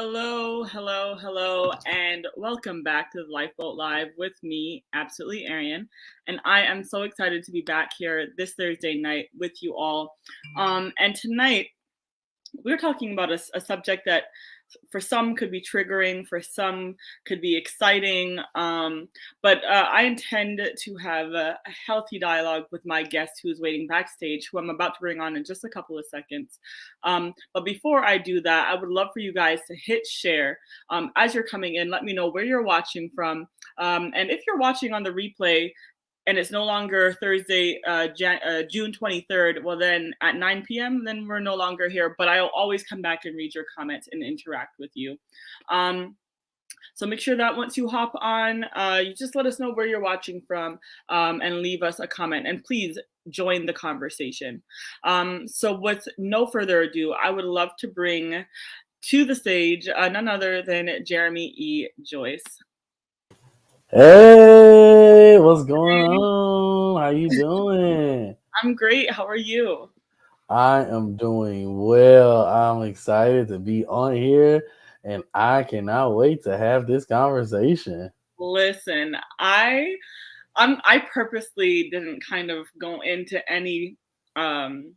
Hello, hello, hello, and welcome back to the Lifeboat Live with me, absolutely Arian. And I am so excited to be back here this Thursday night with you all. And tonight we're talking about a subject that for some could be triggering, for some could be exciting. But I intend to have a healthy dialogue with my guest who's waiting backstage, who I'm about to bring on in just a couple of seconds. But before I do that, I would love for you guys to hit share as you're coming in. Let me know where you're watching from. And if you're watching on the replay, and it's no longer Thursday, June 23rd, well, then at 9 p.m., then we're no longer here. But I'll always come back and read your comments and interact with you. So make sure that once you hop on, you just let us know where you're watching from and leave us a comment. And please join the conversation. So with no further ado, I would love to bring to the stage none other than Jeremy E. Joyce. Hey, what's going on? How you doing? I'm great. How are you? I am doing well. I'm excited to be on here and I cannot wait to have this conversation. Listen, I purposely didn't kind of go into any um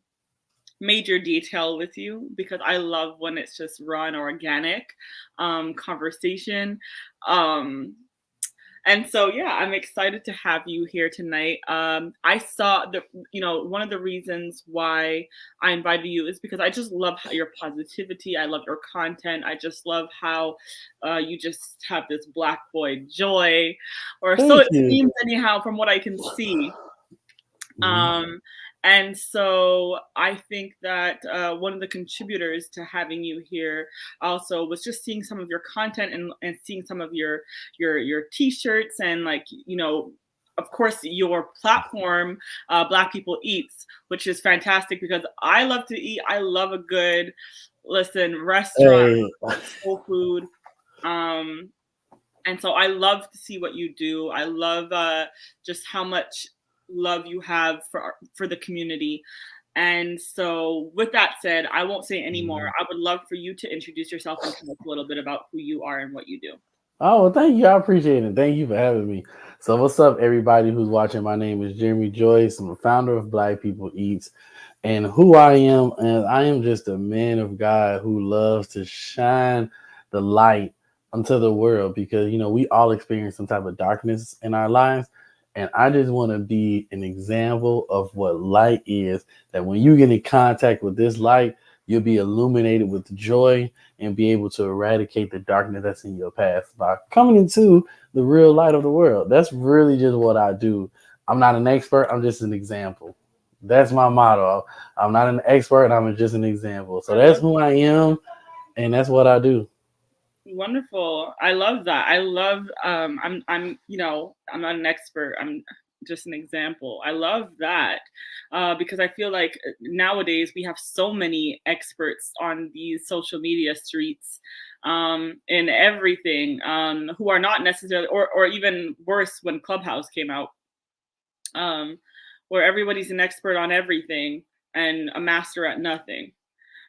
major detail with you because I love when it's just raw and organic conversation. Um and so yeah, I'm excited to have you here tonight. I saw the one of the reasons why I invited you is because I just love your positivity. I love your content. I just love how you just have this black boy joy, or so Thank it you. seems anyhow from what I can see. Mhm. Um, and so I think that one of the contributors to having you here also was just seeing some of your content and seeing some of your t-shirts and of course your platform, Black People Eats, which is fantastic because I love to eat. I love a good restaurant, Hey, soul food. Um, and so I love to see what you do. I love just how much love you have for the community. And so, with that said, I won't say any more. Mhm. I would love for you to introduce yourself and tell us a little bit about who you are and what you do. Oh, well, thank you. I appreciate it. Thank you for having me. So, what's up, everybody who's watching? My name is Jeremy Joyce. I'm the founder of Black People Eats. And who I am, and I am just a man of God who loves to shine the light unto the world because, we all experience some type of darkness in our lives. And I just want to be an example of what light is, that when you get in contact with this light, you'll be illuminated with joy and be able to eradicate the darkness that's in your path by coming into the real light of the world. That's really just what I do. I'm not an expert, I'm just an example. That's my motto. I'm not an expert, I'm just an example. So I that's love who I am and that's what I do. Wonderful. I love that. I love I'm not an expert. I'm just an example. I love that. Because I feel like nowadays we have so many experts on these social media streets in everything who are not necessarily or even worse when Clubhouse came out um where everybody's an expert on everything and a master at nothing,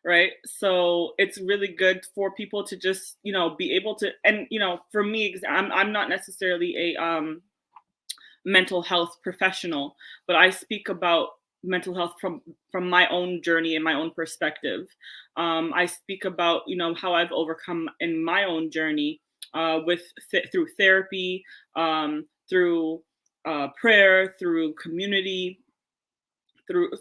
right? So it's really good for people to just be able to, and for me, 'cause I'm not necessarily a mental health professional, but I speak about mental health from my own journey and my own perspective. I speak about how I've overcome in my own journey through therapy, through prayer, through community,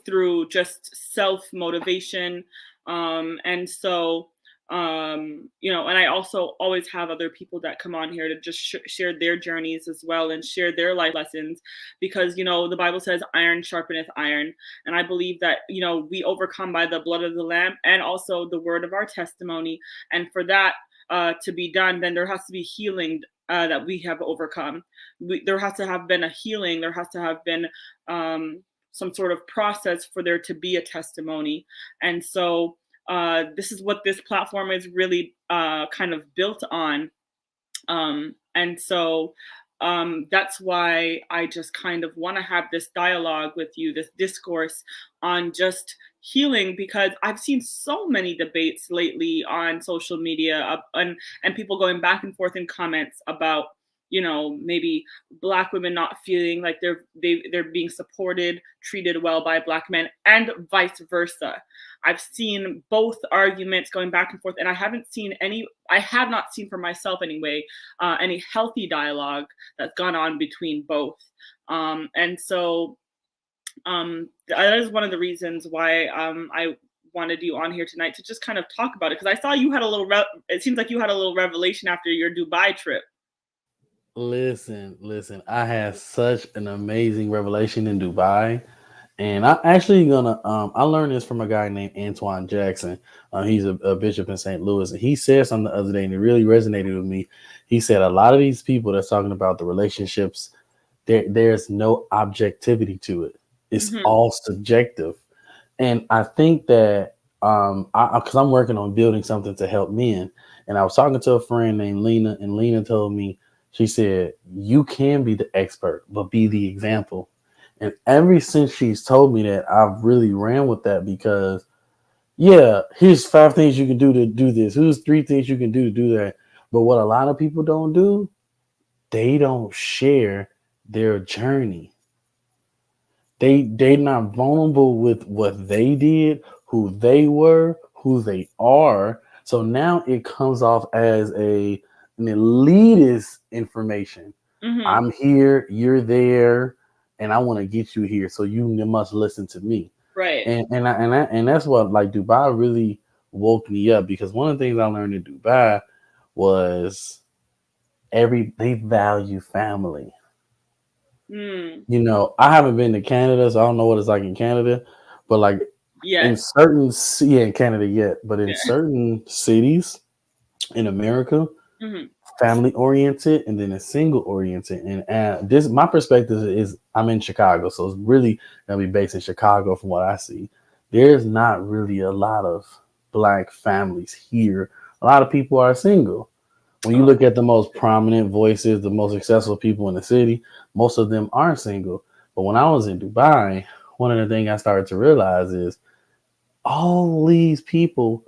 through just self motivation. And so and I also always have other people that come on here to just share their journeys as well and share their life lessons, because the Bible says iron sharpeneth iron, and I believe that we overcome by the blood of the lamb and also the word of our testimony. And for that to be done, then there has to be healing that we have overcome. There has to have been a healing. There has to have been some sort of process for there to be a testimony. And so this is what this platform is really kind of built on. And so That's why I just kind of want to have this dialogue with you, this discourse on just healing, because I've seen so many debates lately on social media, and people going back and forth in comments about, maybe Black women not feeling like they're being supported, treated well by Black men, and vice versa. I've seen both arguments going back and forth, and I have not seen for myself anyway, any healthy dialogue that's gone on between both. And so that is one of the reasons why I wanted you on here tonight to just kind of talk about it, because I saw you had a little. It seems like you had a little revelation after your Dubai trip. Listen. I had such an amazing revelation in Dubai, and I'm actually gonna. I learned this from a guy named Antoine Jackson. He's a bishop in St. Louis, and he said something the other day, and it really resonated with me. He said a lot of these people that's talking about the relationships, there's no objectivity to it. It's Hmm. all subjective. And I think that because I'm working on building something to help men, and I was talking to a friend named Lena, and Lena told me, she said, "You can be the expert, but be the example." And ever since she's told me that, I've really ran with that because, yeah, here's 5 things you can do to do this. Here's 3 things you can do to do that. But what a lot of people don't do, they don't share their journey. They're not vulnerable with what they did, who they were, who they are. So now it comes off as an elitist information. Hmm. I'm here, you're there, and I want to get you here. So you must listen to me. Right. And that's what, like, Dubai really woke me up, because one of the things I learned in Dubai was they value family. Mm. I haven't been to Canada, so I don't know what it's like in Canada. But like Yet. yeah, in Canada yet, but in Yeah. certain cities in America, Hmm. family oriented and then a single oriented. And this, my perspective is, I'm in Chicago, so it's really gonna be based in Chicago from what I see. There's not really a lot of Black families here. A lot of people are single. When you Oh. look at the most prominent voices, the most successful people in the city, most of them aren't single. But when I was in Dubai, one of the things I started to realize is all these people,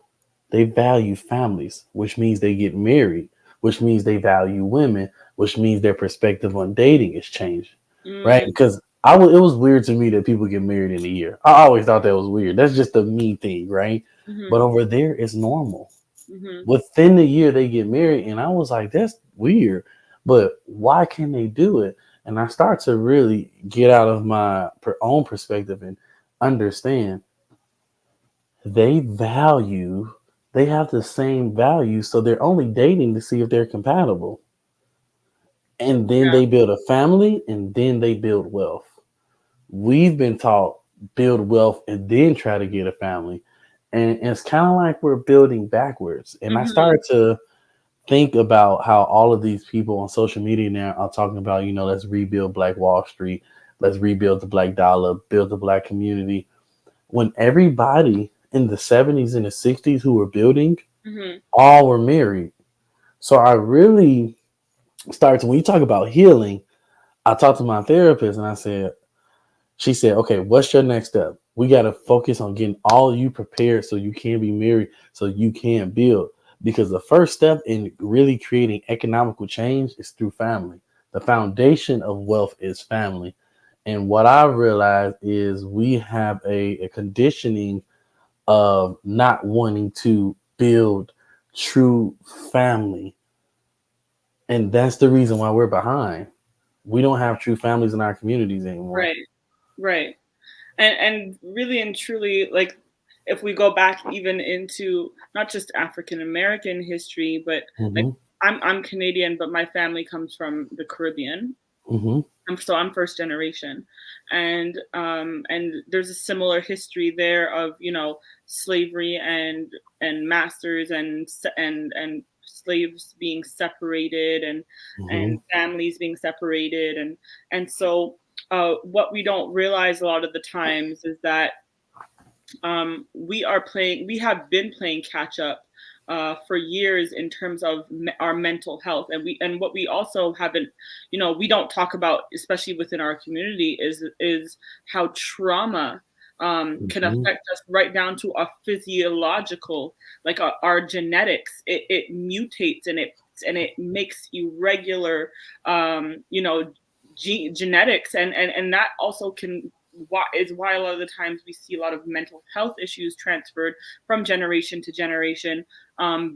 they value families, which means they get married, which means they value women, which means their perspective on dating is changed, right? Mm. Because it was weird to me that people get married in a year. I always thought that was weird. That's just a me thing, right? But Hmm. over there, it's normal. Hmm. Within the year, they get married, and I was like, that's weird. But why can they do it? And I start to really get out of my own perspective and understand they value, they have the same value, so they're only dating to see if they're compatible. And then Yeah. they build a family, and then they build wealth. We've been taught build wealth and then try to get a family. And it's kind of like we're building backwards. And I Hmm. started to think about how all of these people on social media now are talking about, let's rebuild Black Wall Street, let's rebuild the Black dollar, build the Black community. When everybody in the 70s and the 60s who were building Hmm. all were married. So I really started to, when you talk about healing, I talked to my therapist and she said, okay, what's your next step? We got to focus on getting all you prepared so you can be married, so you can build. Because the first step in really creating economical change is through family. The foundation of wealth is family. And what I realized is we have a conditioning of not wanting to build true family. And that's the reason why we're behind. We don't have true families in our communities anymore. Right. Right. And really and truly, like, if we go back even into not just African American history, but like, Hmm. I'm Canadian, but my family comes from the Caribbean. Hmm. So I'm first generation, and there's a similar history there of, slavery and masters and slaves being separated, and Hmm. families being separated, and so what we don't realize a lot of the times is that we have been playing catch up for years in terms of our mental health, and what we also haven't, we don't talk about, especially within our community, is how trauma can Mhm. affect us right down to a physiological, like our genetics. It mutates, and it makes irregular, genetics, and that also is why a lot of the times we see a lot of mental health issues transferred from generation to generation,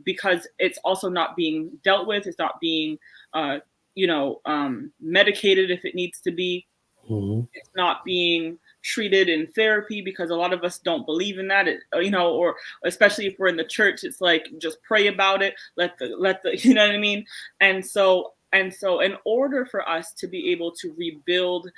because it's also not being dealt with. It's not being, medicated if it needs to be. Mhm. It's not being treated in therapy because a lot of us don't believe in that. Or especially if we're in the church, it's like just pray about it. Let the you know what I mean. And so in order for us to be able to rebuild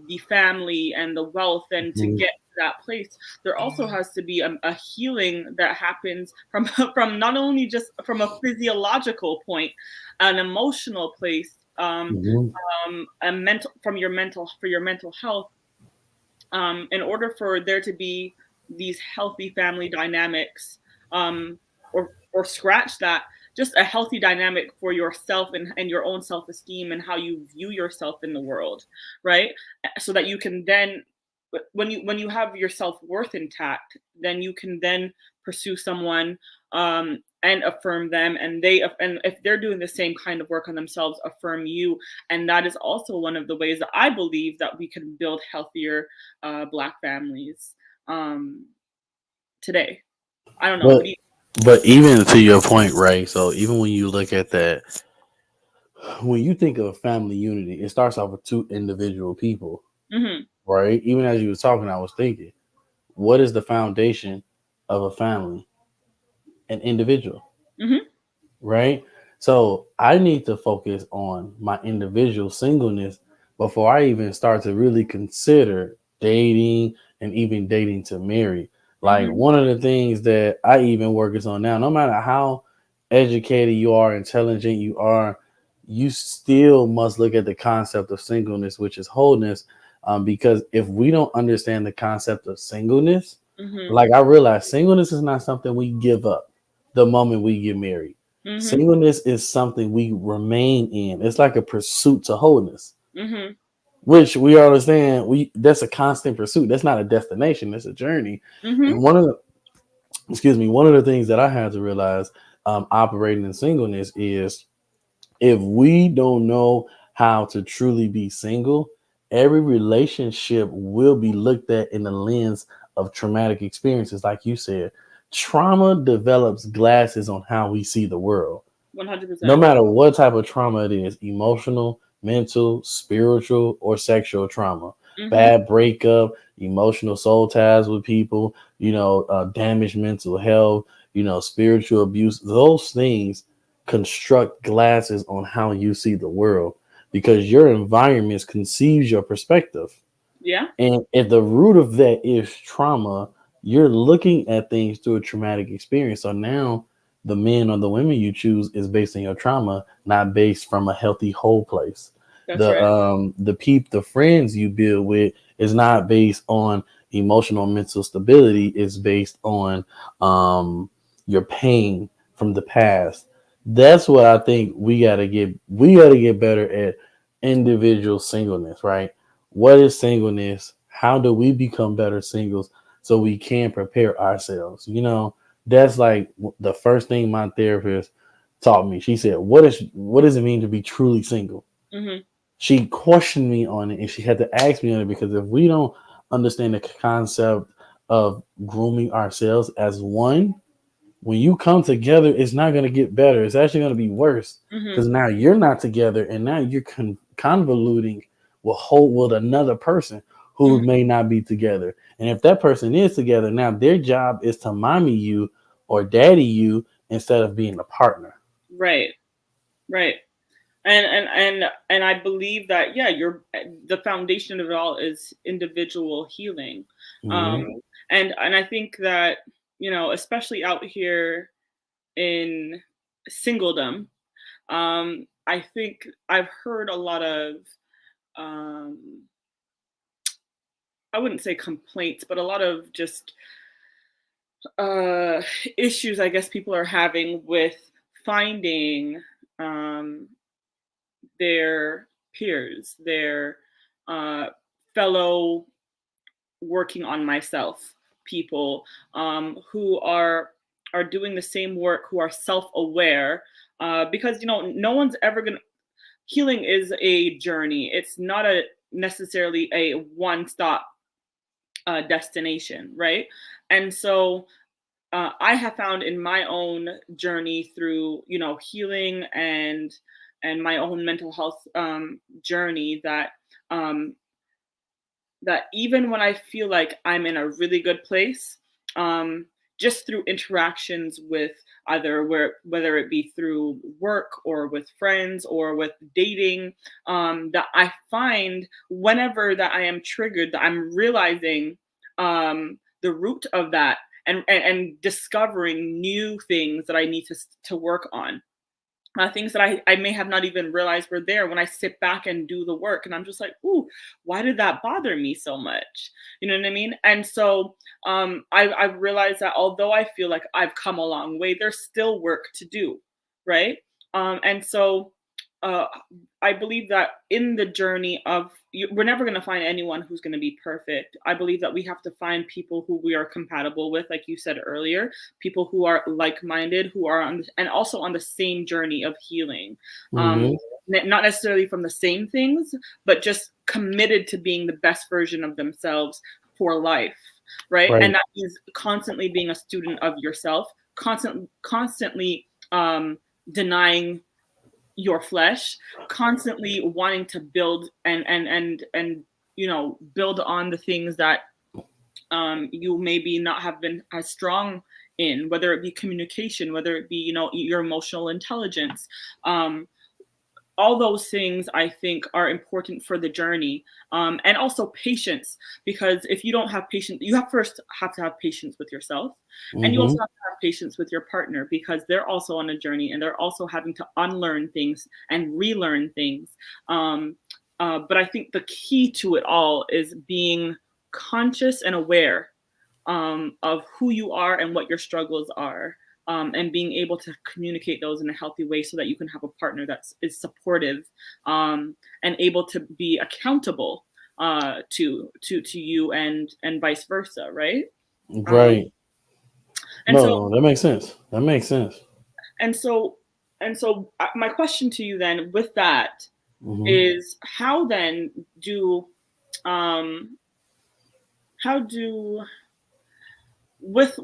the family and the wealth and to Mhm. get to that place, there also has to be a healing that happens from from not only just from a physiological point, an emotional place, Mhm. a mental from your mental for your mental health, in order for there to be these healthy family dynamics, or scratch that, just a healthy dynamic for yourself and your own self-esteem and how you view yourself in the world, right? So that you can then, when you have your self-worth intact, then you can then pursue someone, and affirm them, and if they're doing the same kind of work on themselves, affirm you. And that is also one of the ways that I believe that we can build healthier, Black families, um, today. I don't know. But What do you? but even to your point, right? So even when you look at that, when you think of family unity, it starts off with two individual people, Hmm. right? Even as you were talking, I was thinking, what is the foundation of a family? An individual, Hmm. right? So I need to focus on my individual singleness before I even start to really consider dating and even dating to marry. Like Hmm. one of the things that I even work on now, no matter how educated you are, intelligent you are, you still must look at the concept of singleness, which is wholeness. Because if we don't understand the concept of singleness, Hmm. like I realize singleness is not something we give up the moment we get married. Hmm. Singleness is something we remain in. It's like a pursuit to wholeness, Hmm. which we understand. We That's a constant pursuit. That's not a destination. It's a journey. Hmm. And one of the things that I had to realize, operating in singleness, is if we don't know how to truly be single, every relationship will be looked at in the lens of traumatic experiences. Like you said, trauma develops glasses on how we see the world. No 100%. matter what type of trauma it is, emotional, mental, spiritual, or sexual trauma, Hmm. bad breakup, emotional soul ties with people, damaged mental health, spiritual abuse, those things construct glasses on how you see the world because your environment conceives your perspective. Yeah. And if the root of that is trauma, you're looking at things through a traumatic experience. So now the men or the women you choose is based on your trauma, not based from a healthy whole place. That's The right. the friends you build with is not based on emotional and mental stability. It's based on your pain from the past. That's what I think we gotta get better at individual singleness, right? What is singleness? How do we become better singles so we can prepare ourselves? That's like the first thing my therapist taught me. She said, what does it mean to be truly single?" Hmm. She questioned me on it and she had to ask me on it because if we don't understand the concept of grooming ourselves as one, when you come together, it's not going to get better. It's actually going to be worse Hmm. because now you're not together, and now you're convoluting with another person who Hmm. may not be together. And if that person is together, now their job is to mommy you or daddy you instead of being a partner. Right. Right. And I believe that, yeah, the foundation of it all is individual healing. Hmm. And I think that, especially out here in singledom, I think I've heard a lot of, um I wouldn't say complaints, but a lot of just uh, issues I guess people are having with finding um, their peers, their uh, fellow working on myself people who are doing the same work, who are self-aware, because no one's ever gonna healing is a journey. It's not a necessarily a one-stop destination, right? And so I have found in my own journey through healing and my own mental health journey um, that even when I feel like I'm in a really good place, um, just through interactions with either whether it be through work or with friends or with dating, that I find whenever that I am triggered, that I'm realizing the root of that and discovering new things that I need to work on, things that I may have not even realized were there when I sit back and do the work. And I'm just like, ooh, why did that bother me so much? You know what I mean? And so I've realized that although I feel like I've come a long way, there's still work to do. Right. And so uh, I believe that in the journey of, we're never going to find anyone who's going to be perfect. I believe that we have to find people who we are compatible with, like you said earlier, people who are like-minded, who are and also on the same journey of healing. Um, Mm-hmm. not necessarily from the same things, but just committed to being the best version of themselves for life, right? And Right. that means constantly being a student of yourself, constantly denying your flesh, constantly wanting to build and build on the things that you maybe not have been as strong in, whether it be communication, whether it be your emotional intelligence. All those things I think are important for the journey, and also patience, because if you don't have patience, you have to have patience with yourself, and you Mm-hmm. also have to have patience with your partner, because they're also on a journey and they're also having to unlearn things and relearn things. But I think the key to it all is being conscious and aware of who you are and what your struggles are, and being able to communicate those in a healthy way so that you can have a partner that is supportive, and able to be accountable to you and vice versa, right? Um, Right. and No, so no, that makes sense. That makes sense. and so my question to you then with that Mm-hmm. is um, how do with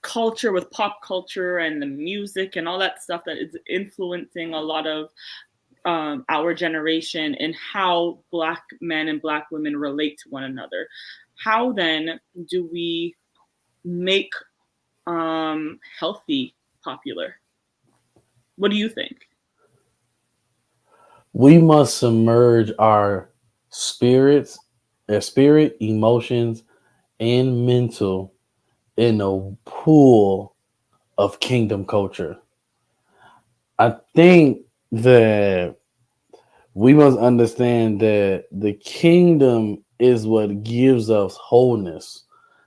culture, with pop culture and the music and all that stuff that is influencing a lot of our generation and how Black men and Black women relate to one another, how then do we make healthy popular? What do you think? We must submerge our spirits, our spirit, emotions, and mental in a pool of kingdom culture. I think that we must understand that the kingdom is what gives us wholeness.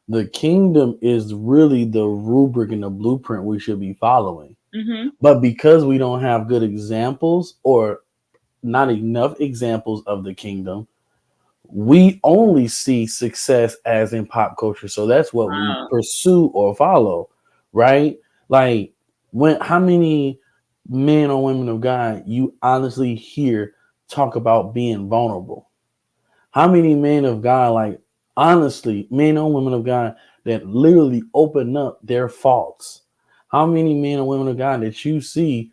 The kingdom is really the rubric and the blueprint we should be following. Mm-hmm. But because we don't have good examples or not enough examples of the kingdom, we only see success as in pop culture. So that's what we Wow. pursue or follow, right? Like, how many men or women of God you honestly hear talk about being vulnerable? How many men of God, like, honestly, men or women of God that literally open up their faults? How many men or women of God that you see,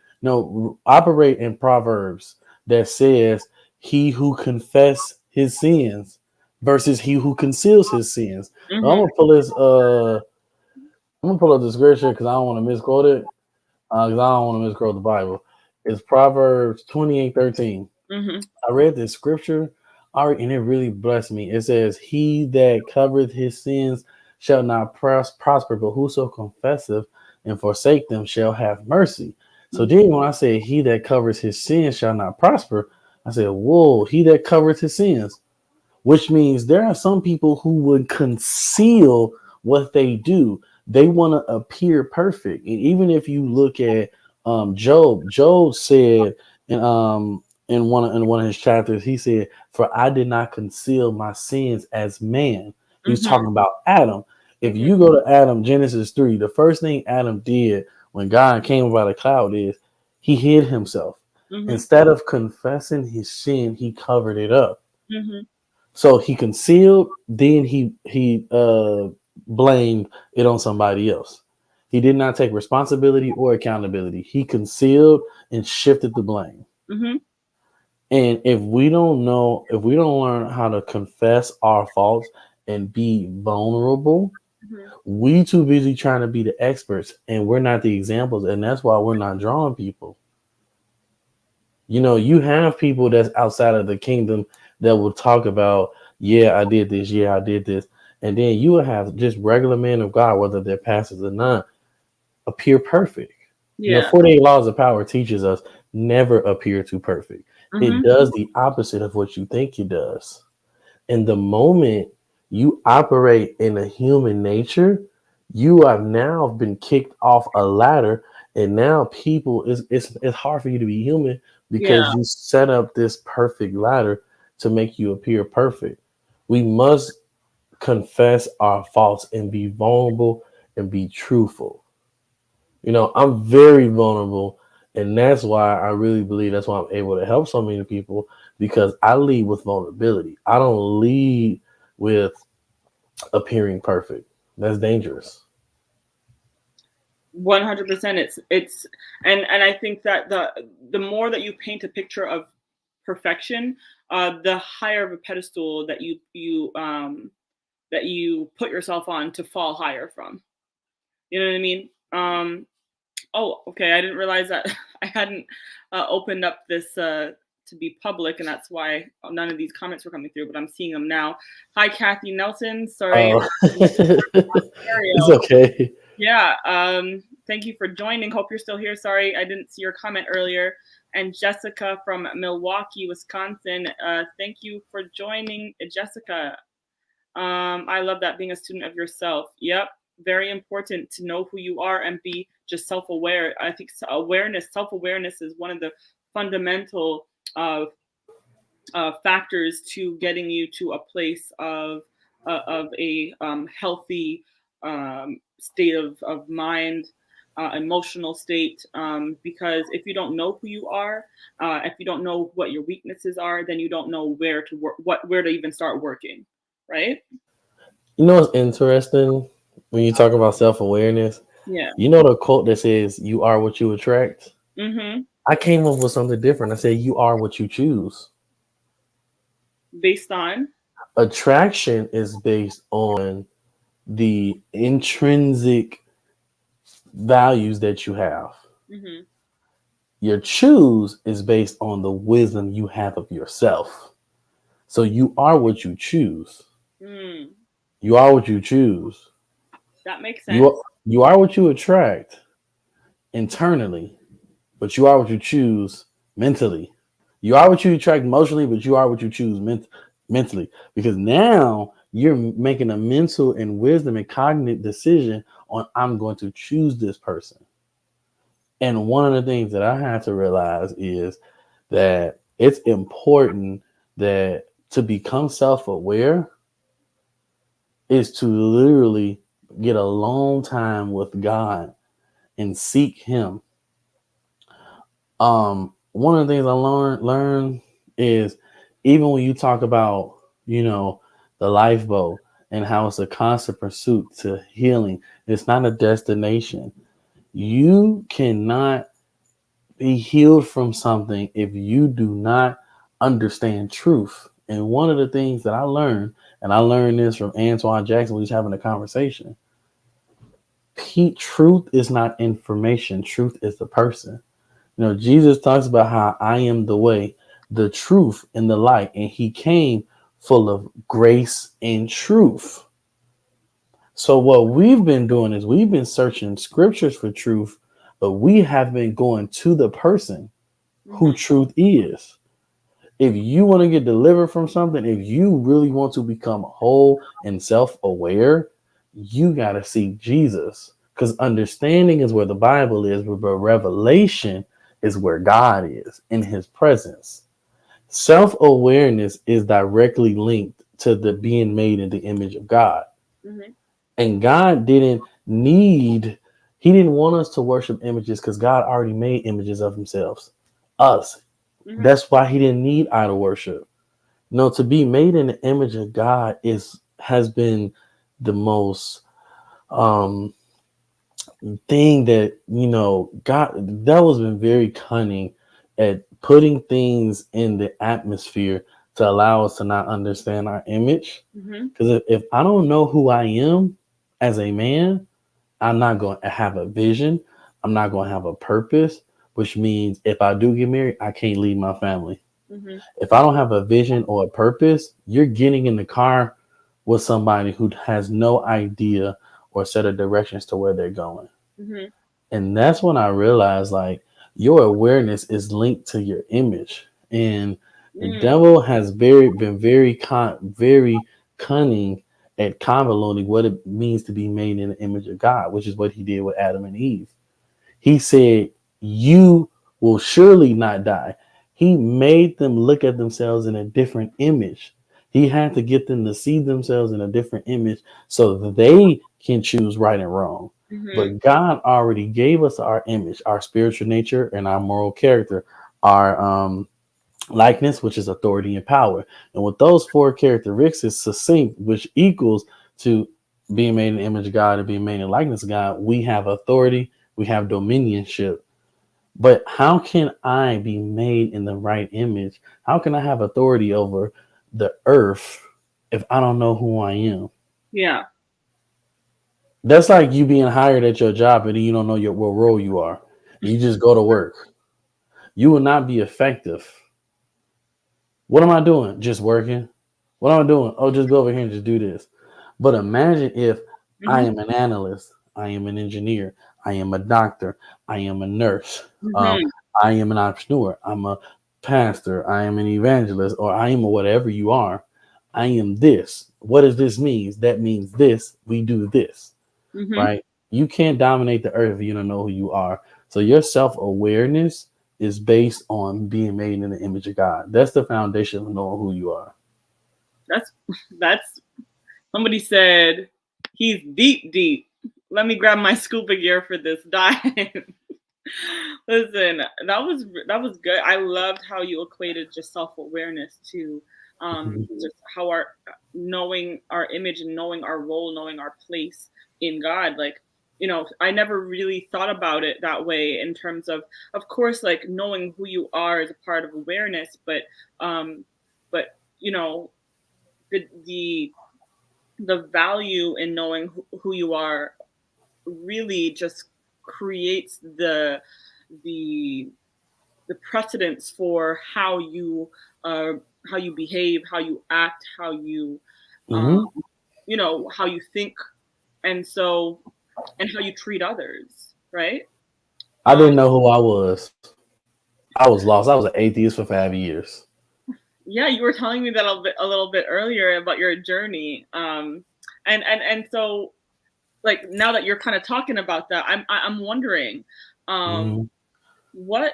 operate in Proverbs that says, "He who confess his sins versus he who conceals his sins." So I'm Mm-hmm. gonna pull this. I'm gonna pull up the scripture because I don't want to misquote it. Because I don't want to misquote the Bible. It's Proverbs 28:13. Mm-hmm. I read this scripture, and it really blessed me. It says, "He that covereth his sins shall not prosper, but whoso confesseth and forsake them shall have mercy." So then when I say he that covers his sins shall not prosper, I said, whoa, he that covers his sins, which means there are some people who would conceal what they do. They want to appear perfect. And even if you look at Job said in one of his chapters, he said, "For I did not conceal my sins as man." He was Mhm. talking about Adam. If Mhm. you go to Adam, Genesis 3, the first thing Adam did when God came about a cloud is he hid himself. Mhm. Instead of confessing his sin, he covered it up. Mhm. So he concealed, then he blamed it on somebody else. He did not take responsibility or accountability. He concealed and shifted the blame. Mhm. And if we don't know, if we don't learn how to confess our faults and be vulnerable, Mhm. we too busy trying to be the experts and we're not the examples. And that's why we're not drawing people. You know, you have people that's outside of the kingdom that will talk about, yeah, I did this, yeah, I did this. And then you will have just regular men of God, whether they're pastors or not, appear perfect. You know, Yeah. 48 Laws of Power teaches us never appear too perfect. It Mhm. does the opposite of what you think it does. And the moment you operate in a human nature, you have now been kicked off a ladder, and now people it's hard for you to be human Yeah. because you set up this perfect ladder to make you appear perfect. We must confess our faults and be vulnerable and be truthful. You know, I'm very vulnerable, and that's why I really believe that's why I'm able to help so many people because I lead with vulnerability. I don't lead with appearing perfect. That's dangerous. 100%. It's and I think that the more that you paint a picture of perfection, the higher of a pedestal that you put yourself on to fall higher from. You know what I mean? Oh, okay. I didn't realize that I hadn't opened up this to be public, and that's why none of these comments were coming through. But I'm seeing them now. Hi, Kathy Nelson. Sorry, Oh, I'm in it's Ontario. okay. Yeah. Thank you for joining. Hope you're still here. Sorry, I didn't see your comment earlier. And Jessica from Milwaukee, Wisconsin. Thank you for joining, Jessica. I love that, being a student of yourself. Yep, very important to know who you are and be just self-aware. I think self-awareness is one of the fundamental uh, factors to getting you to a place of a healthy state of mind, emotional state. Because if you don't know who you are, if you don't know what your weaknesses are, then you don't know where to work, where to even start working, right? You know what's interesting when you talk about self awareness? Yeah. You know the quote that says, "You are what you attract." Mm-hmm. I came up with something different. I said, "You are what you choose." Based on. Attraction is based on the intrinsic values that you have. Mm-hmm. Your choose is based on the wisdom you have of yourself. So you are what you choose. Mm, You are what you choose. that makes You sense. you are what you attract internally, but you are what you choose mentally. You are what you attract emotionally, but you are what you choose mentally. Because now you're making a mental and wisdom and cognitive decision on I'm going to choose this person. And one of the things that I had to realize is that it's important that to become self-aware is to literally get a long time with God and seek him. One of the things I learned is even when you talk about, you know, the lifeboat and how it's a constant pursuit to healing, it's not a destination. You cannot be healed from something if you do not understand truth. And one of the things that I learned, and I learned this from Antoine Jackson, we was having a conversation. Truth is not information. Truth is the person. You know, Jesus talks about how I am the way, the truth, and the light, and he came full of grace and truth. So what we've been doing is we've been searching scriptures for truth, but we have been going to the person who Mm-hmm. truth is. If you want to get delivered from something, if you really want to become whole and self aware, you got to seek Jesus, because understanding is where the Bible is, but revelation is where God is in his presence. Self awareness is directly linked to the being made in the image of God. Mm-hmm. And God didn't need, he didn't want us to worship images because God already made images of himself, us. Mm-hmm. That's why he didn't need idol worship. No, to be made in the image of God is has been the most um thing that, God, that was been very cunning at putting things in the atmosphere to allow us to not understand our image. Mm-hmm. Because if I don't know who I am as a man, I'm not going to have a vision. I'm not going to have a purpose, which means if I do get married, I can't leave my family. Mm-hmm. If I don't have a vision or a purpose, you're getting in the car with somebody who has no idea or set of directions to where they're going. Mm-hmm. And that's when I realized, like, your awareness is linked to your image. And the Mm. devil has been very cunning at convoluting what it means to be made in the image of God, which is what he did with Adam and Eve. He said, "You will surely not die." He made them look at themselves in a different image. He had to get them to see themselves in a different image so that they can choose right and wrong. Mm-hmm. But God already gave us our image, our spiritual nature, and our moral character, our likeness, which is authority and power. And with those four characteristics succinct, which equals to being made in the image of God and being made in the likeness of God, we have authority, we have dominionship. But how can I be made in the right image? How can I have authority over the earth if I don't know who I am? Yeah. That's like you being hired at your job and then you don't know what role you are. And you just go to work. You will not be effective. What am I doing? Just working. What am I doing? Oh, just go over here and just do this. But imagine if I Mm-hmm. am an analyst, I am an engineer, I am a doctor, I am a nurse, um, Mm-hmm. I am an entrepreneur, I'm a pastor, I am an evangelist, or I am a whatever you are. I am this. What does this mean? That means this. We do this, Mm-hmm. right? You can't dominate the earth if you don't know who you are. So your self awareness is based on being made in the image of God. That's the foundation of knowing who you are. That's that's somebody said he's deep, deep. Let me grab my scuba gear for this dive. Listen, that was good. I loved how you equated just self awareness to Mhm. just how our knowing our image and knowing our role, knowing our place in God. Like, I never really thought about it that way in terms of course, like knowing who you are is a part of awareness, um, but you know, the the value in knowing who you are really just creates the the precedence for uh, how you behave, how you act, um, Mhm. how you think, and so and how you treat others, right? I Um, didn't know who I was. I was lost. I was an atheist for 5 years. yeah, you were telling me that a little bit earlier about your journey, and so like now that you're kind of talking about that, I'm wondering, um, Mhm. what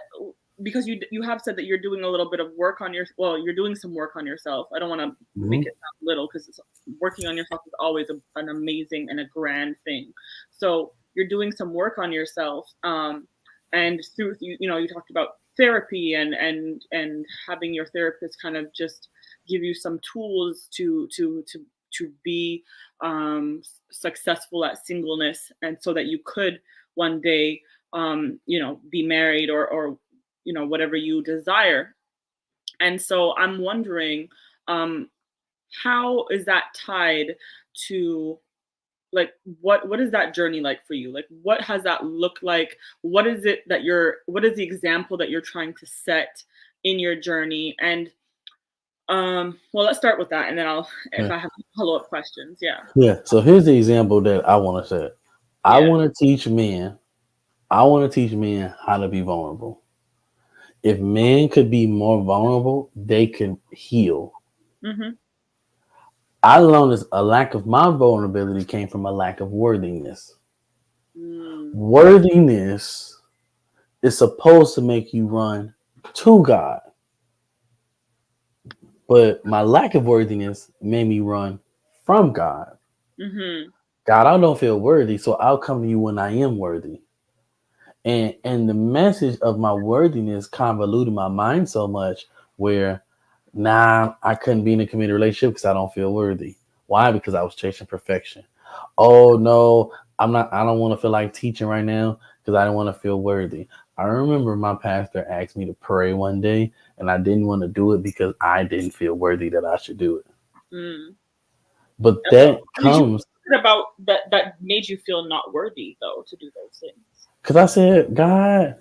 because you have said that you're doing a little bit of work on you're doing some work on yourself. I don't want to make Mhm. it sound little because working on yourself is always an amazing and a grand thing. So you're doing some work on yourself, and through you talked about therapy and having your therapist kind of just give you some tools to be successful at singleness, and so that you could one day be married or whatever you desire. And so I'm wondering, um, how is that tied to like what is that journey like for you? Like what has that looked like? What is the example that you're trying to set in your journey? And well, let's start with that, and then I'll if Yeah. I have follow-up questions. Yeah. Yeah. So here's the example that I want to set. I Yeah. want to teach men. I want to teach men how to be vulnerable. If men could be more vulnerable, they could heal. Mhm. I learned is a lack of my vulnerability came from a lack of worthiness. Mm. Worthiness is supposed to make you run to God, but my lack of worthiness made me run from God. Mhm. God, I don't feel worthy, so I'll come to you when I am worthy. And the message of my worthiness convoluted my mind so much where now I couldn't be in a committed relationship because I don't feel worthy. Why? Because I was chasing perfection. Oh no, I'm not. I don't want to feel like teaching right now because I don't want to feel worthy. I remember my pastor asked me to pray one day, and I didn't want to do it because I didn't feel worthy that I should do it. Mm. But And that what did you comes what about that made you feel not worthy though to do those things? because I said, God,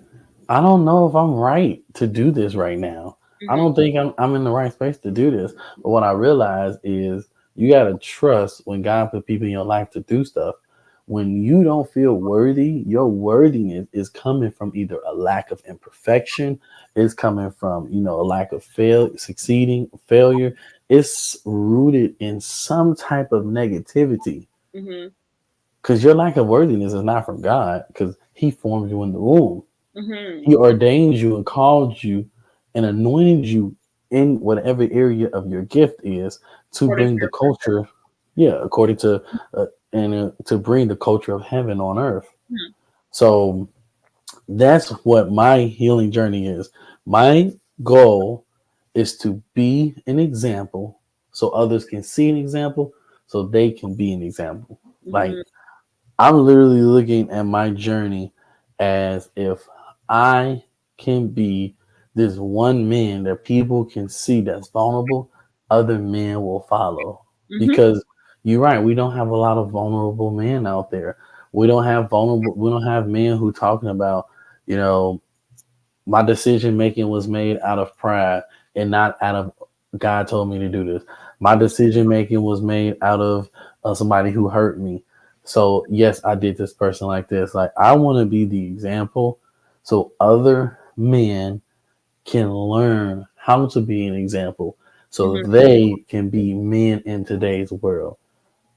I don't know if I'm right to do this right now. I Mhm. don't think I'm in the right space to do this. But what I realized is you got to trust when God put people in your life to do stuff. When you don't feel worthy, your worthiness is coming from either a lack of imperfection, it's coming from, a lack of succeeding, failure. It's rooted in some type of negativity Mhm. because your lack of worthiness is not from God because He formed you in the womb. Mhm. He ordained you and called you and anointed you in whatever area of your gift is to According to bring the your culture, yeah, according to and to bring the culture of heaven on earth. Mhm. So that's what my healing journey is. My goal is to be an example so others can see an example so they can be an example. Like Mhm. I'm literally looking at my journey as if I can be this one man that people can see that's vulnerable, other men will follow. Mhm. Because you're right, we don't have a lot of vulnerable men out there. We don't have men who talking about, you know, my decision making was made out of pride and not out of God told me to do this. My Mhm. decision making was made out of somebody who hurt me. So yes, I did this person like this. Like I want to be the example, so other men can learn how to be an example, so Mhm. they can be men in today's world.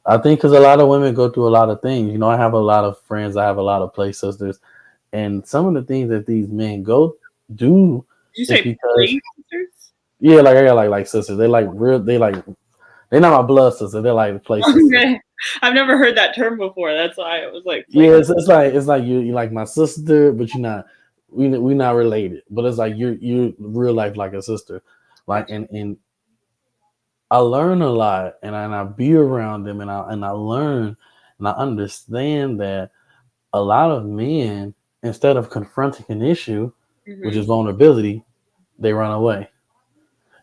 I think because a lot of women go through a lot of things. I have a lot of friends. I have a lot of play sisters, and some of the things that these men go do Did you is say because play sisters? yeah, like I got like sisters. They like real. They're not my blood sisters. They're like play sisters. Okay. I've never heard that term before. That's why it was like play. Yeah, it's like you like my sister, but you're not. We not related, but it's like you're real life like a sister. Like Gotcha. and I learn a lot, and I be around them, and I learn, and I understand that a lot of men, instead of confronting an issue, which Mhm. is vulnerability, they run away.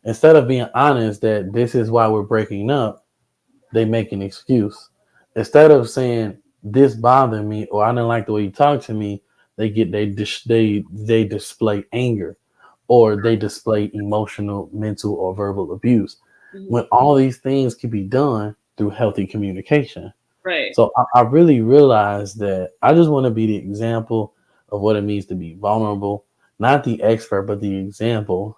Instead of being honest that this is why we're breaking up, they make an excuse. Instead of saying this bothered me or I didn't like the way you talked to me, they display anger or they display emotional, mental, or verbal abuse. Mhm. When all these things can be done through healthy communication. Right. So I really realized that I just want to be the example of what it means to be vulnerable, not the expert, but the example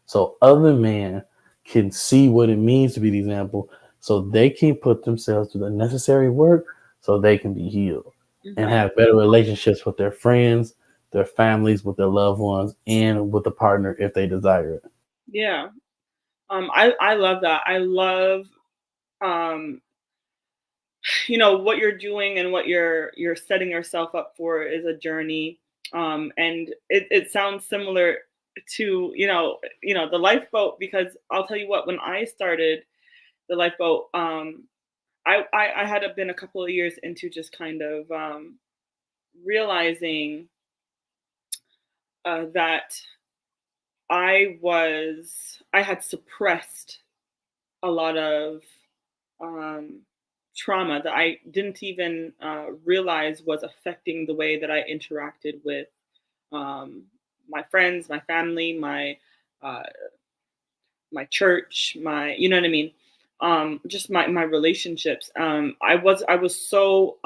so other men can see what it means to be the example so they can put themselves through the necessary work so they can be healed and Mhm. have better relationships with their friends, their families, with their loved ones, and with the partner if they desire it. Yeah. I love that. I love um what you're doing and what you're setting yourself up for is a journey. And it sounds similar to the lifeboat, because I'll tell you what, when I started the lifeboat, I had been a couple of years into just kind of realizing that I had suppressed a lot of um, trauma that I didn't even realize was affecting the way that I interacted with um, my friends, my family, uh, my church, my you know what I mean, just my relationships. I was so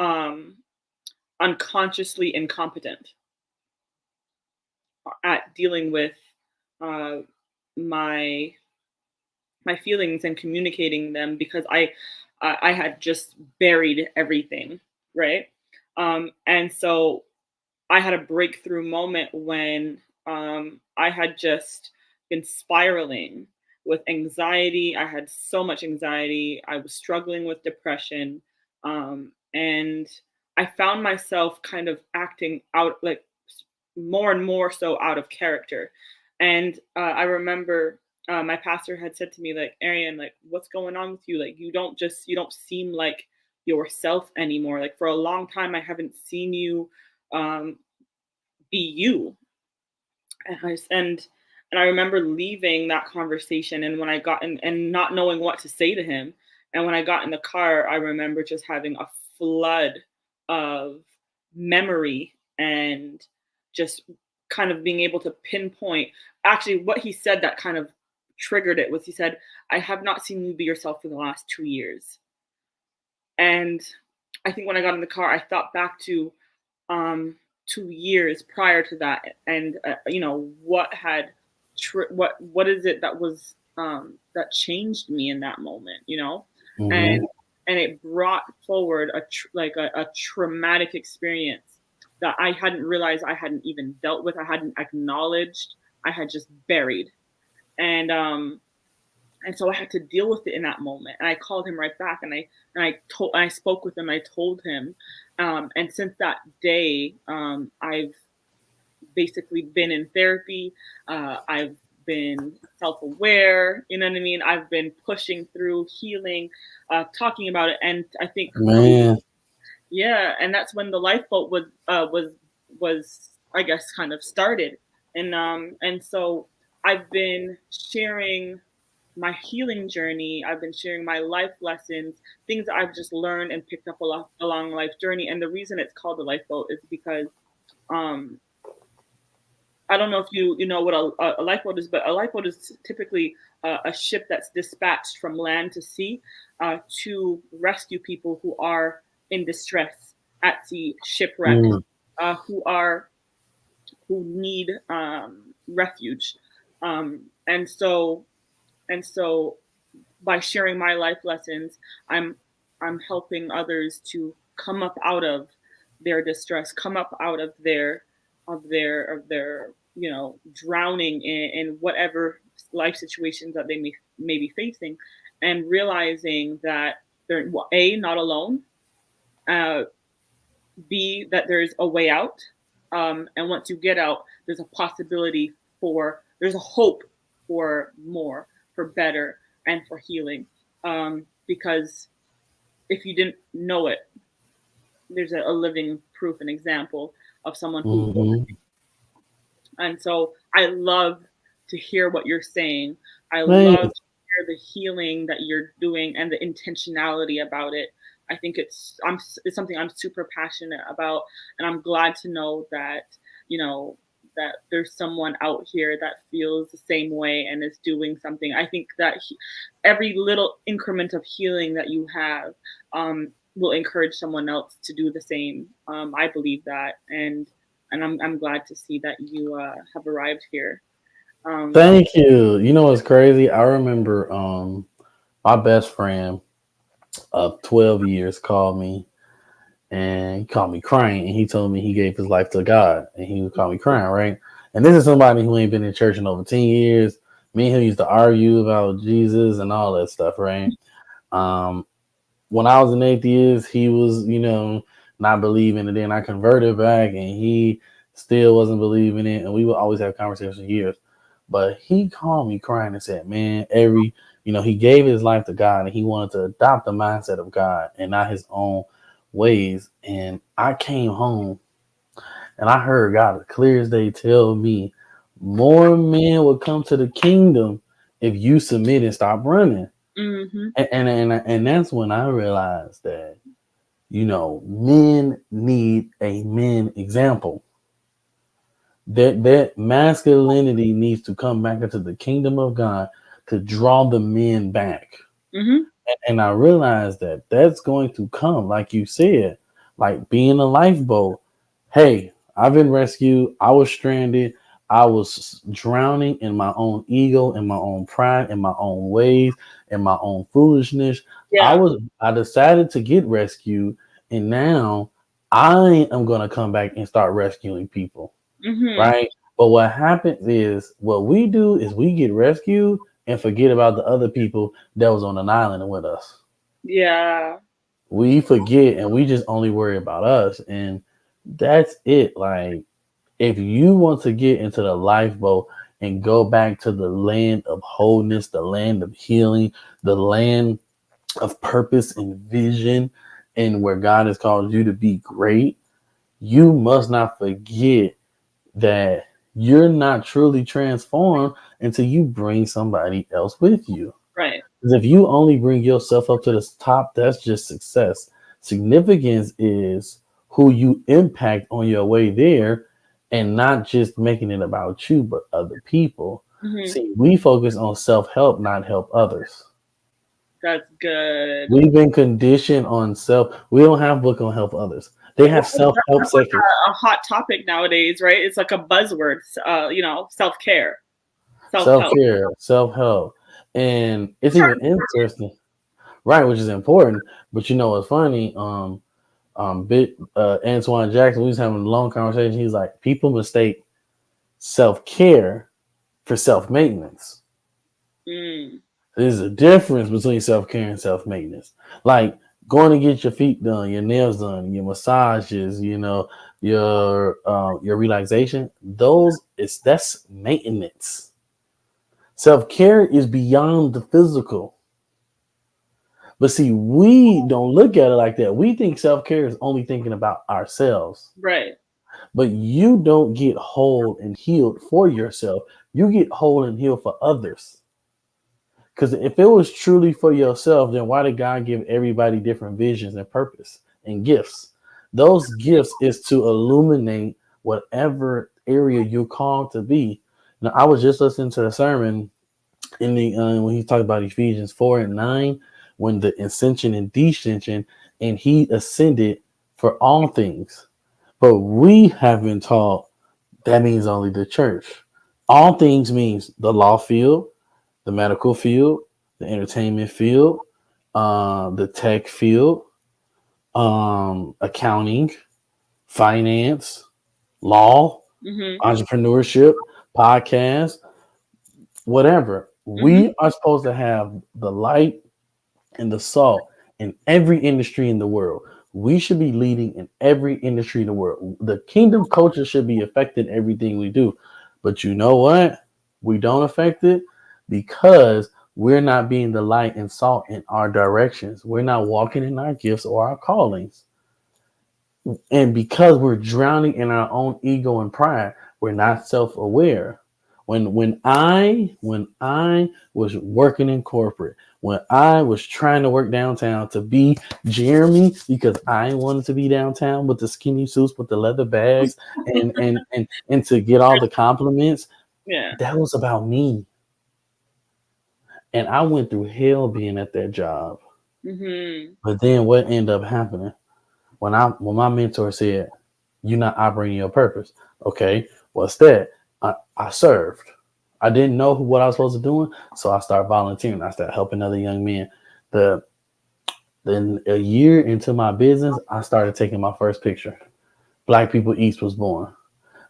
unconsciously incompetent at dealing with uh, my my feelings and communicating them because I had just buried everything, right? And so I had a breakthrough moment when I had just been spiraling with anxiety. I had so much anxiety. I was struggling with depression. And I found myself kind of acting out like more and more so out of character. And I remember my pastor had said to me, like, Arian, like, what's going on with you? Like, you don't seem like yourself anymore. Like, for a long time, I haven't seen you um, be you. And I remember leaving that conversation, and when I got in and not knowing what to say to him, and when I got in the car, I remember just having a flood of memory and just kind of being able to pinpoint actually what he said that kind of triggered it was he said, "I have not seen you be yourself for the last 2 years." And I think when I got in the car, I thought back to um, 2 years prior to that, and what had what is it that was that changed me in that moment, Mm-hmm. and it brought forward a traumatic experience that I hadn't realized I hadn't even dealt with, I hadn't acknowledged, I had just buried, and so I had to deal with it in that moment. And I called him right back, and I spoke with him. I told him, and since that day, I've basically been in therapy. I've been self-aware. You know what I mean? I've been pushing through healing, talking about it, and I think Man, yeah, and that's when the lifeboat was I guess kind of started, and so I've been sharing my healing journey. I've been sharing my life lessons, things that I've just learned and picked up along life journey. And the reason it's called the lifeboat is because um, I don't know if you know what a lifeboat is, but a lifeboat is typically a ship that's dispatched from land to sea to rescue people who are in distress at sea, shipwrecked, mm, who are who need refuge, and so by sharing my life lessons, I'm helping others to come up out of their distress, come up out of their drowning in whatever life situations that they may be facing, and realizing that they're a not alone, uh, b that there's a way out, and once you get out, there's a possibility there's a hope for more, for better, and for healing. Because if you didn't know it, there's a living proof and example of someone who mm-hmm. and so I love to hear what you're saying. I Man, love to hear the healing that you're doing and the intentionality about it. I think it's something I'm super passionate about, and I'm glad to know that you know that there's someone out here that feels the same way and is doing something. I think that every little increment of healing that you have will encourage someone else to do the same. I believe that, and I'm glad to see that you have arrived here. Um, thank you. You know what's crazy? I remember my best friend of 12 years called me, and he called me crying, and he told me he gave his life to God, and he would call me crying, right? And this is somebody who ain't been in church in over 10 years. Me and him used to argue about Jesus and all that stuff, right? Um, when I was an atheist, he was, not believing, and then I converted back, and he still wasn't believing it, and we would always have conversations for years. But he called me crying and said, "Man, he gave his life to God, and he wanted to adopt the mindset of God and not his own ways." And I came home, and I heard God as clear as day tell me, "More men will come to the kingdom if you submit and stop running." hmm And that's when I realized that men need a men example. That masculinity needs to come back into the kingdom of God to draw the men back. hmm And I realized that that's going to come, like you said, like being a lifeboat. Hey, I've been rescued. I was stranded. I was drowning in my own ego, in my own pride, in my own ways, in my own foolishness. Yeah. I decided to get rescued, and now I am gonna come back and start rescuing people, Mhm. right? But what happens is what we do is we get rescued and forget about the other people that was on an island with us. Yeah. We forget and we just only worry about us, and that's it. Like, if you want to get into the lifeboat and go back to the land of wholeness, the land of healing, the land of purpose and vision, and where God has called you to be great, you must not forget that you're not truly transformed until you bring somebody else with you. Right. Because if you only bring yourself up to the top, that's just success. Significance is who you impact on your way there, and not just making it about you, but other people. Mhm. See, we focus on self help, not help others. That's good. We've been conditioned on self. We don't have book on help others. They have self help That's like sections. a hot topic nowadays, right? It's like a buzzword. Self care, self Self help. care, self help. And it's even interesting, right? Which is important. But you know what's funny? Bit Antoine Jackson, we was having a long conversation. He's like, people mistake self care for self maintenance. Mm. There's a difference between self care and self maintenance. Like going to get your feet done, your nails done, your massages, your relaxation. That's maintenance. Self care is beyond the physical. But see, we don't look at it like that. We think self care is only thinking about ourselves. Right. But you don't get whole and healed for yourself. You get whole and healed for others. Because if it was truly for yourself, then why did God give everybody different visions and purpose and gifts? Those gifts is to illuminate whatever area you're called to be. Now, I was just listening to a sermon in the when he talked about Ephesians 4 and 9, when the ascension and descension, and he ascended for all things. But we have been taught that means only the church. All things means the law field, the medical field, the entertainment field, the tech field, accounting, finance, law, Mhm. entrepreneurship, podcast, whatever. Mhm. We are supposed to have the light and the salt in every industry in the world. We should be leading in every industry in the world. The kingdom culture should be affecting everything we do. But you know what? We don't affect it because we're not being the light and salt in our directions. We're not walking in our gifts or our callings. And because we're drowning in our own ego and pride, we're not self-aware. When I was working in corporate, when I was trying to work downtown to be Jeremy, because I wanted to be downtown with the skinny suits with the leather bags, and to get all the compliments, Yeah. that was about me. And I went through hell being at that job. Mhm. But then what ended up happening? When my mentor said, "You're not operating your purpose." Okay, what's that? I served. I didn't know what I was supposed to do, so I started volunteering. I started helping other young men. The Then a year into my business, I started taking my first picture. Black People East was born.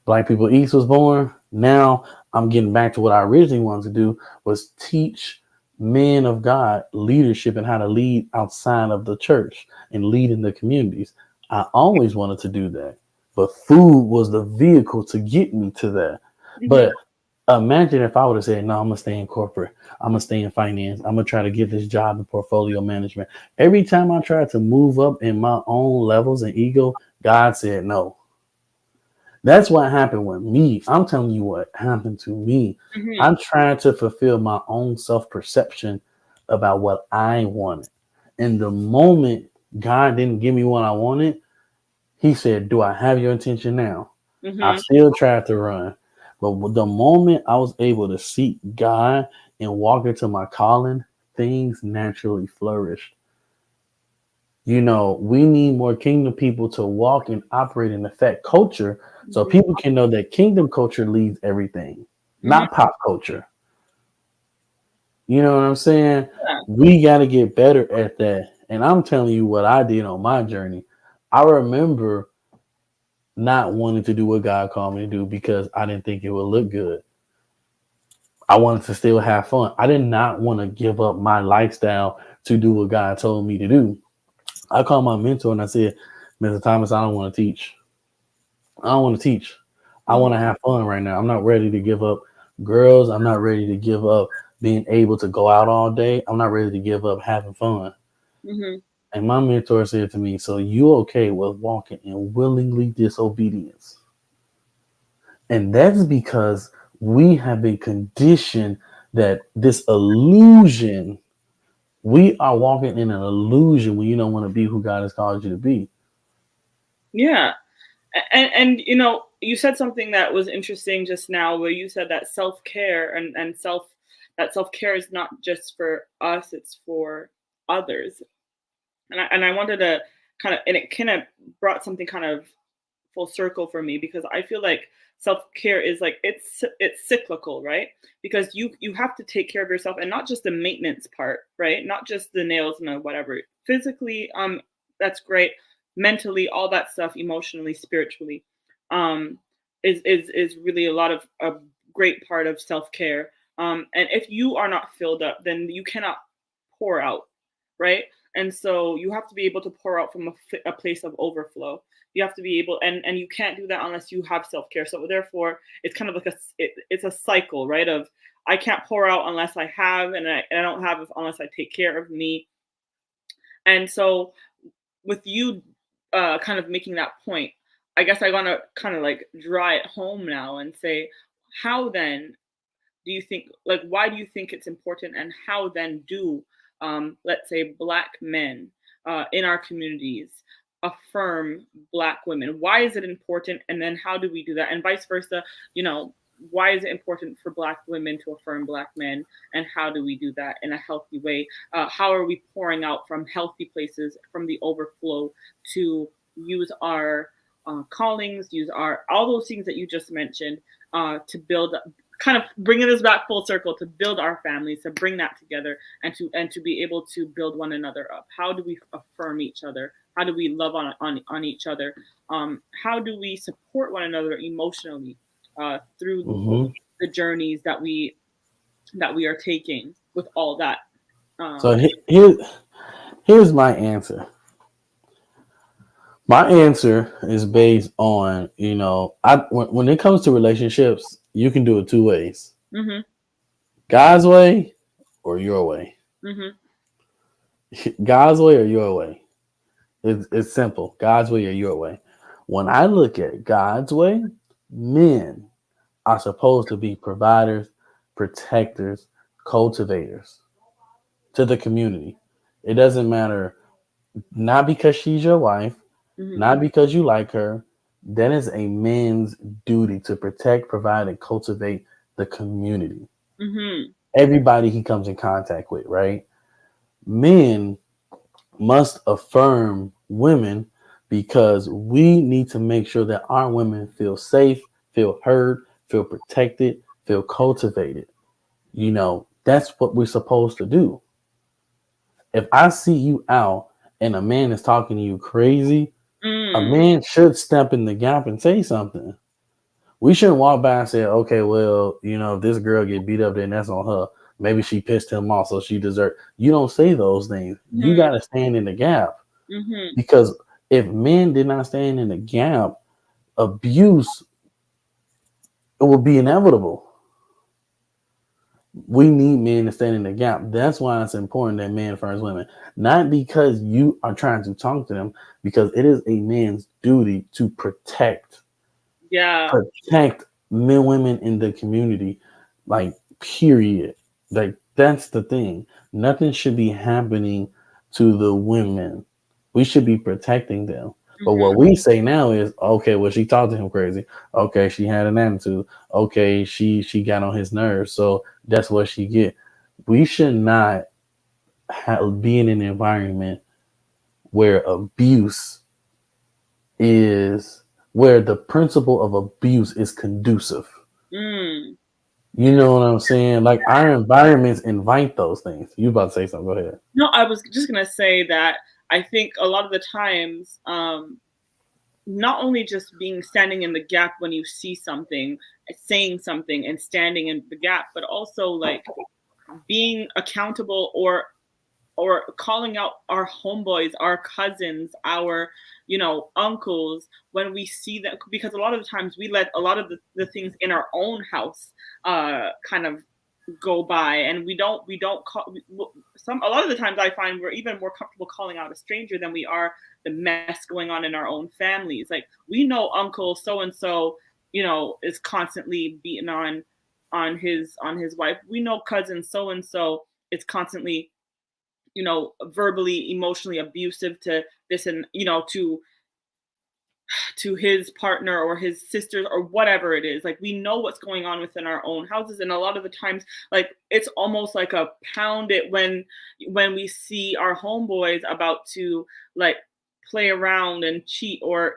Black People East was born. Now I'm getting back to what I originally wanted to do, was teach men of God leadership and how to lead outside of the church and lead in the communities. I always wanted to do that, but food was the vehicle to get me to that. Mhm. But imagine if I would have said, no, I'm gonna stay in corporate. I'm gonna stay in finance. I'm gonna try to get this job in portfolio management. Every time I tried to move up in my own levels and ego, God said no. That's what happened with me. I'm telling you what happened to me. Mhm. I'm trying to fulfill my own self perception about what I wanted. And the moment God didn't give me what I wanted, He said, "Do I have your attention now?" I Mhm. still tried to run. But the moment I was able to seek God and walk into my calling, things naturally flourished. We need more kingdom people to walk and operate and affect culture so Mhm. people can know that kingdom culture leads everything, Mhm. not pop culture. You know what I'm saying? Yeah. We got to get better at that. And I'm telling you what I did on my journey. I remember not wanting to do what God called me to do because I didn't think it would look good. I wanted to still have fun. I did not want to give up my lifestyle to do what God told me to do. I called my mentor and I said, Mr. Thomas, I don't want to teach. I don't want to teach. I Mhm. want to have fun right now. I'm not ready to give up girls. I'm not ready to give up being able to go out all day. I'm not ready to give up having fun. Mhm. And my mentor said to me, so you okay with walking in willingly disobedience? And that's because we have been conditioned that this illusion, we are walking in an illusion when you don't want to be who God has called you to be. Yeah. And you said something that was interesting just now, where you said that self-care and self-care is not just for us, it's for others. And I wanted to kind of, and it kind of brought something kind of full circle for me, because I feel like self-care is like, it's cyclical, right? Because you have to take care of yourself, and not just the maintenance part, right? Not just the nails and the whatever. Physically, that's great. Mentally, all that stuff, emotionally, spiritually, um is really a lot of a great part of self-care. And if you are not filled up, then you cannot pour out, right? And so you have to be able to pour out from a place of overflow. You have to be able, and you can't do that unless you have self-care. So therefore it's kind of like it's a cycle, right? Of, I can't pour out unless I have, and I don't have unless I take care of me. And so with you kind of making that point, I guess I want to kind of like draw it home now and say, how then do you think, like, why do you think it's important, and how then do, let's say, Black men in our communities affirm Black women? Why is it important, and then how do we do that, and vice versa? you know why is it important for Black women to affirm Black men, and how do we do that in a healthy way? How are we pouring out from healthy places, from the overflow, to use our callings, use our, all those things that you just mentioned, to build, kind of bringing us back full circle, to build our families, to bring that together, and to be able to build one another up. How do we affirm each other? How do we love on each other? How do we support one another emotionally through Hmm. the journeys that we are taking with all that? So Um, here's my answer. My answer is based on, when it comes to relationships, you can do it two ways: mhm, God's way or your way. mhm, God's way or your way. It's simple. God's way or your way. When I look at God's way, men are supposed to be providers, protectors, cultivators to the community. It doesn't matter, not because she's your wife, mhm, not because you like her. That is a man's duty to protect, provide, and cultivate the community. mhm, Everybody he comes in contact with, right? Men must affirm women because we need to make sure that our women feel safe, feel heard, feel protected, feel cultivated. That's what we're supposed to do. If I see you out and a man is talking to you crazy, a mm, man should step in the gap and say something. We shouldn't walk by and say, okay, well, if this girl get beat up, then that's on her. Maybe she pissed him off, so she deserves. You don't say those things. You mhm, got to stand in the gap. mhm, Because if men did not stand in the gap, abuse, it will be inevitable. We need men to stand in the gap. That's why it's important that men first women. Not because you are trying to talk to them, because it is a man's duty to yeah, protect men, women in the community, like, period. Like, that's the thing. Nothing should be happening to the women. We should be protecting them. But mhm, what we say now is, okay, well, she talked to him crazy. Okay, she had an attitude. Okay, she got on his nerves. So that's what she get. We should not be in an environment where abuse is, where the principle of abuse is conducive. Mm. You know what I'm saying? Like our environments invite those things. You about to say something? Go ahead. No, I was just gonna say that I think a lot of the times, not only just being standing in the gap when you see something, saying something, and standing in the gap, but also like being accountable, or calling out our homeboys, our cousins, our, uncles, when we see that, because a lot of the times we let a lot of the things in our own house kind of go by, and we don't call some, a lot of the times I find we're even more comfortable calling out a stranger than we are the mess going on in our own families. Like, we know uncle so and so, is constantly beating on his wife. We know cousin so and so is constantly, verbally, emotionally abusive to this, and to his partner or his sisters or whatever it is. Like, we know what's going on within our own houses, and a lot of the times, like, it's almost like a pound it when we see our homeboys about to, like, play around and cheat, or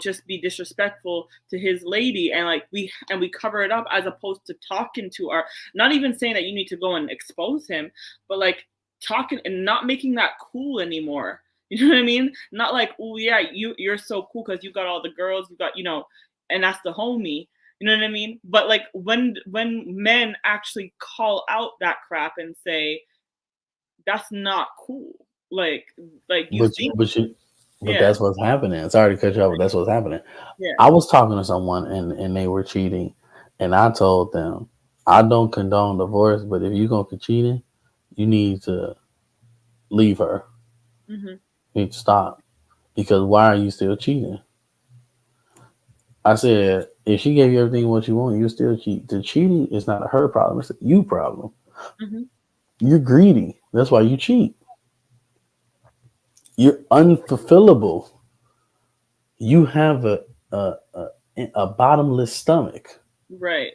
just be disrespectful to his lady, and like we cover it up, as opposed to talking to our, not even saying that you need to go and expose him, but like talking and not making that cool anymore. You know what I mean? Not like, oh yeah, you're so cool because you got all the girls, you got, and that's the homie. You know what I mean? But like, when men actually call out that crap and say that's not cool, like you But think, but yeah, that's what's happening. Sorry to cut you off, but that's what's happening. yeah, I was talking to someone and they were cheating, and I told them I don't condone divorce, but if you're gonna keep cheating, you need to leave her. hmm, You need to stop, because why are you still cheating? I said if she gave you everything what you want, you still cheat. The cheating is not her problem; it's a you problem. hmm, You're greedy. That's why you cheat. You're unfulfillable. You have a bottomless stomach. right,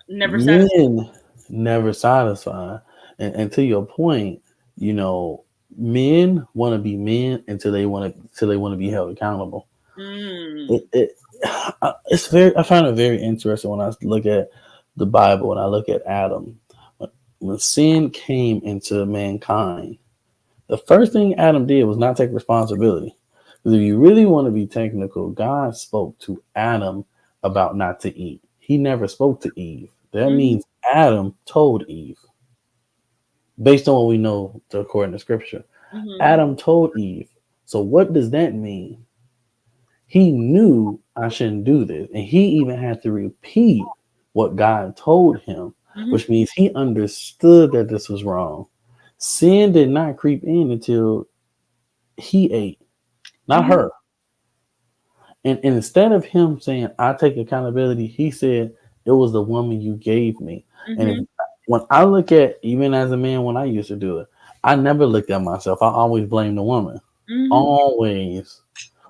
never satisfied. Men never satisfy. And to your point, you know, men want to be men until they want to be held accountable. Mm, It's I find it very interesting when I look at the Bible and I look at Adam. When sin came into mankind, the first thing Adam did was not take responsibility. Because if you really want to be technical, God spoke to Adam about not to eat. He never spoke to Eve. That hmm, means Adam told Eve, based on what we know according to scripture. hmm, Adam told Eve. So what does that mean? He knew I shouldn't do this. And he even had to repeat what God told him, hmm, which means he understood that this was wrong. Sin did not creep in until he ate, not hmm, her. And instead of him saying, I take accountability, he said, it was the woman you gave me. And if hmm, when I look at, even as a man, when I used to do it, I never looked at myself. I always blamed the woman. hmm, Always.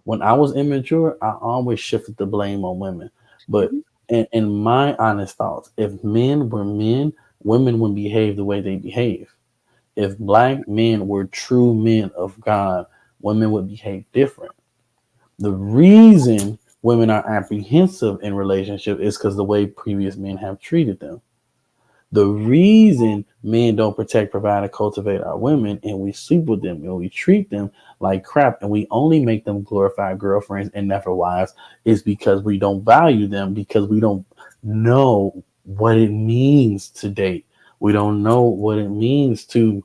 When I was immature, I always shifted the blame on women. But hmm, in my honest thoughts, if men were men, women wouldn't behave the way they behave. If black men were true men of God, women would behave different. The reason women are apprehensive in relationship is because the way previous men have treated them. The reason men don't protect, provide, and cultivate our women, and we sleep with them and we treat them like crap, and we only make them glorified girlfriends and never wives, is because we don't value them, because we don't know what it means to date. We don't know what it means to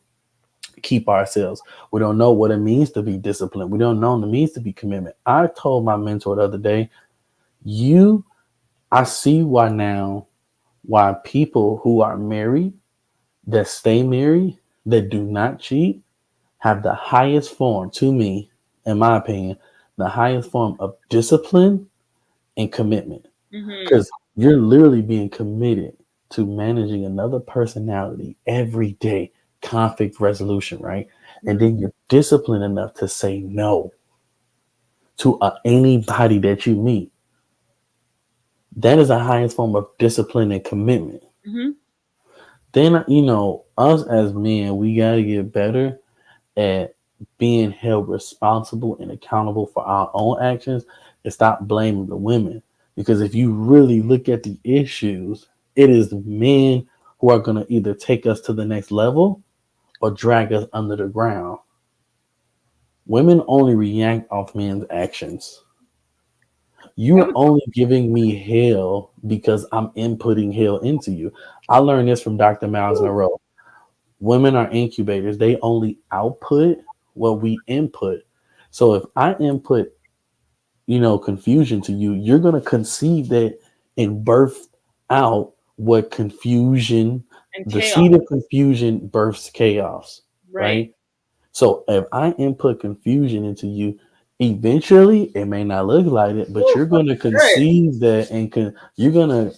keep ourselves. We don't know what it means to be disciplined. We don't know what it means to be commitment. I told my mentor the other day, you, I see why now, why people who are married, that stay married, that do not cheat, have the highest form, to me, in my opinion, the highest form of discipline and commitment. hmm, Because you're literally being committed to managing another personality every day, conflict resolution, right? And hmm, then you're disciplined enough to say no to anybody that you meet. That is the highest form of discipline and commitment. hmm, Then, you know, us as men, we got to get better at being held responsible and accountable for our own actions and stop blaming the women. Because if you really look at the issues, it is men who are going to either take us to the next level or drag us under the ground. Women only react off men's actions. I You're would only giving me hell because I'm inputting hell into you. I learned this from Dr. Miles Monroe. Women are incubators. They only output what we input. So if I input, confusion to you, you're going to conceive that and birth out what confusion, and the chaos, seed of confusion births chaos, right? right? So if I input confusion into you, eventually it may not look like it, but Ooh, you're going to good. conceive that, and you're gonna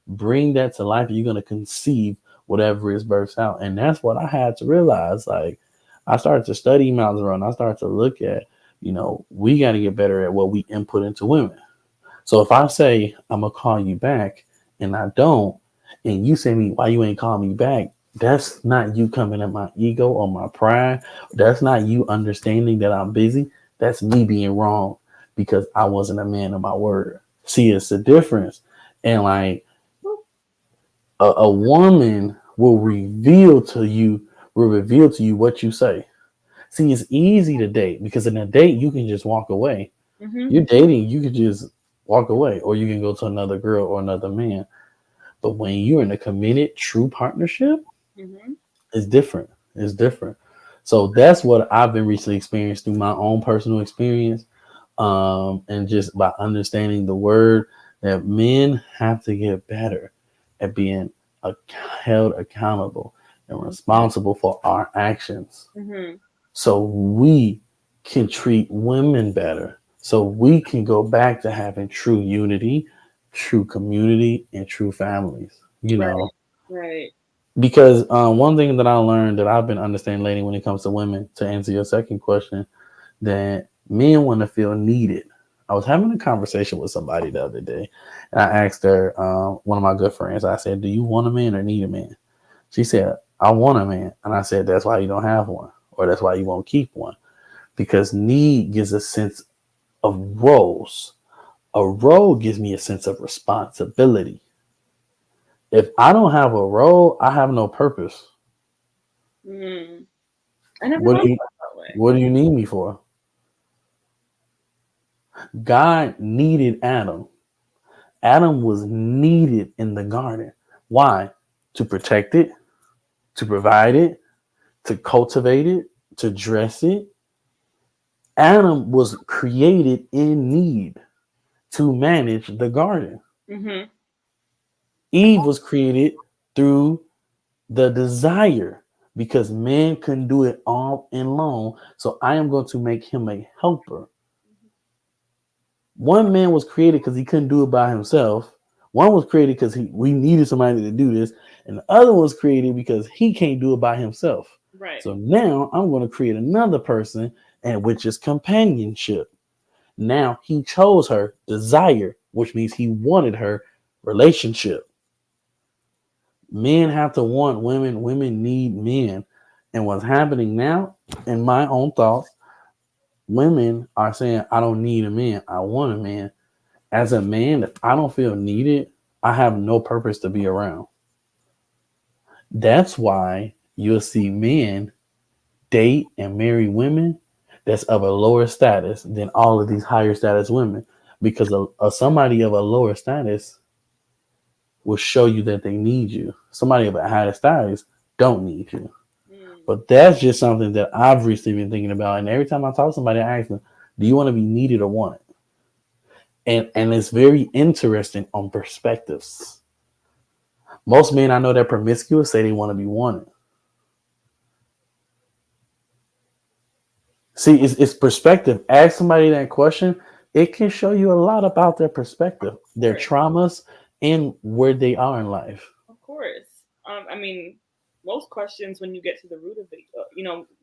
bring that to life. You're gonna conceive whatever is births out, and that's what I had to realize. Like I started to study Miles Monroe, and I started to look at, we got to get better at what we input into women. So if I say I'm gonna call you back and I don't, and you say me why you ain't call me back, that's not you coming at my ego or my pride. That's not you understanding that I'm busy. That's me being wrong because I wasn't a man of my word. See, it's the difference. And like a woman will reveal to you what you say. See, it's easy to date because in a date you can just walk away. Mm-hmm. You're dating, you can just walk away, or you can go to another girl or another man. But when you're in a committed, true partnership, Mm-hmm. it's different. It's different. So that's what I've been recently experienced through my own personal experience, and just by understanding the word that men have to get better at being ac- held accountable and responsible for our actions Mm-hmm. so we can treat women better, so we can go back to having true unity, true community, and true families. Right. Right. Because one thing that I learned that I've been understanding lately when it comes to women, to answer your second question, that men want to feel needed. I was having a conversation with somebody the other day, and I asked her, one of my good friends, I said, "Do you want a man or need a man?" She said, "I want a man." And I said, "That's why you don't have one, or that's why you won't keep one." Because need gives a sense of roles. A role gives me a sense of responsibility. If I don't have a role, I have no purpose. Mm. I never What thought do you about it that way. what do you need me for? God needed Adam. Adam was needed in the garden. Why? To protect it, to provide it, to cultivate it, to dress it. Adam was created in need to manage the garden. Mm-hmm. Eve was created through the desire because man couldn't do it all alone. So I am going to make him a helper. One man was created because he couldn't do it by himself. One was created because we needed somebody to do this, and the other was created because he can't do it by himself. Right. So now I'm going to create another person, and which is companionship. Now he chose her desire, which means he wanted her relationship. Men have to want women, women need men. And what's happening now, in my own thoughts, women are saying, I don't need a man, I want a man. As a man, if I don't feel needed, I have no purpose to be around. That's why you'll see men date and marry women that's of a lower status than all of these higher status women. Because somebody of a lower status will show you that they need you. Somebody of a higher status don't need you. Mm. But that's just something that I've recently been thinking about. And every time I talk to somebody, I ask them, do you want to be needed or wanted? And it's very interesting on perspectives. Most men I know that promiscuous say they want to be wanted. See, it's perspective. Ask somebody that question. It can show you a lot about their perspective, Of their course. traumas, and where they are in life. Of course. I mean, most questions when you get to the root of it,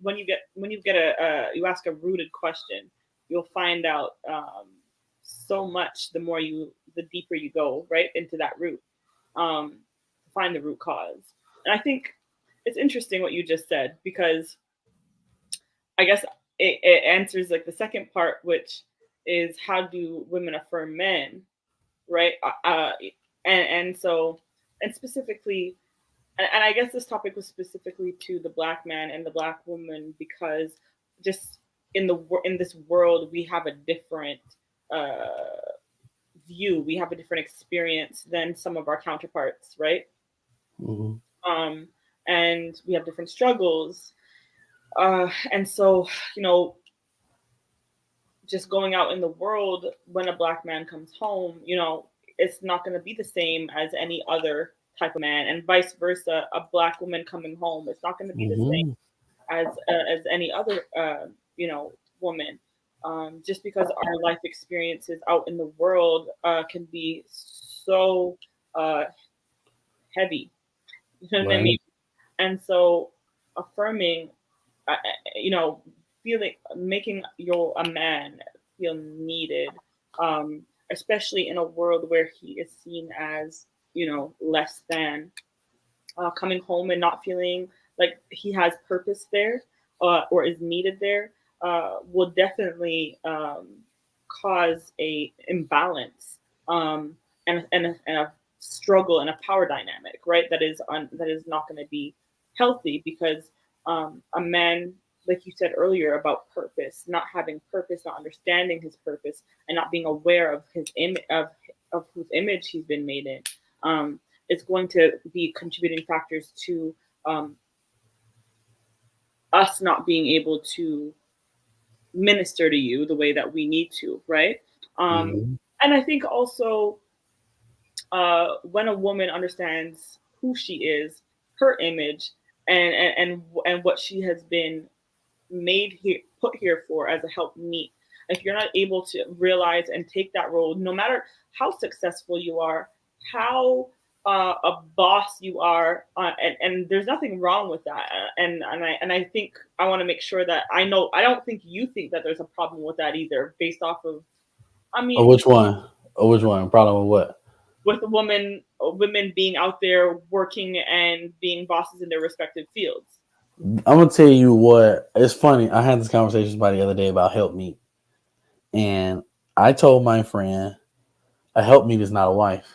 when you ask a rooted question, you'll find out so much. The deeper you go, right into that root, to find the root cause. And I think it's interesting what you just said, because I guess it answers like the second part, which is how do women affirm men, right? And so, and specifically, and I guess this topic was specifically to the black man and the black woman, because just in this world we have a different uh, view, we have a different experience than some of our counterparts, right? Mm-hmm. Um, and we have different struggles, and so, you know, just going out in the world, when a black man comes home, you know, it's not going to be the same as any other type of man, and vice versa. A black woman coming home, it's not going to be the same Mm-hmm. as any other you know, woman. Just because our life experiences out in the world can be so uh, heavy, you know what I mean? Right. And so affirming, uh, you know, feeling, making your a man feel needed, especially in a world where he is seen as, you know, less than, coming home and not feeling like he has purpose there, or is needed there, will definitely cause a imbalance, and a struggle and a power dynamic, right? That is not going to be healthy, because a man, like you said earlier about purpose, not having purpose, not understanding his purpose, and not being aware of his image, of whose image he's been made in, um, is going to be contributing factors to, um, us not being able to minister to you the way that we need to, right? Um, Mm-hmm. and I think also, when a woman understands who she is, her image, and what she has been made here, put here for as a help meet. If you're not able to realize and take that role, no matter how successful you are, how a boss you are, and there's nothing wrong with that. And I think I want to make sure that I know, I don't think you think that there's a problem with that either, based off of, I Or mean, which one? Or which one? Problem with what? with women being out there working and being bosses in their respective fields. I'm gonna tell you what. It's funny. I had this conversation with somebody the other day about help me, and I told my friend a help me is not a wife.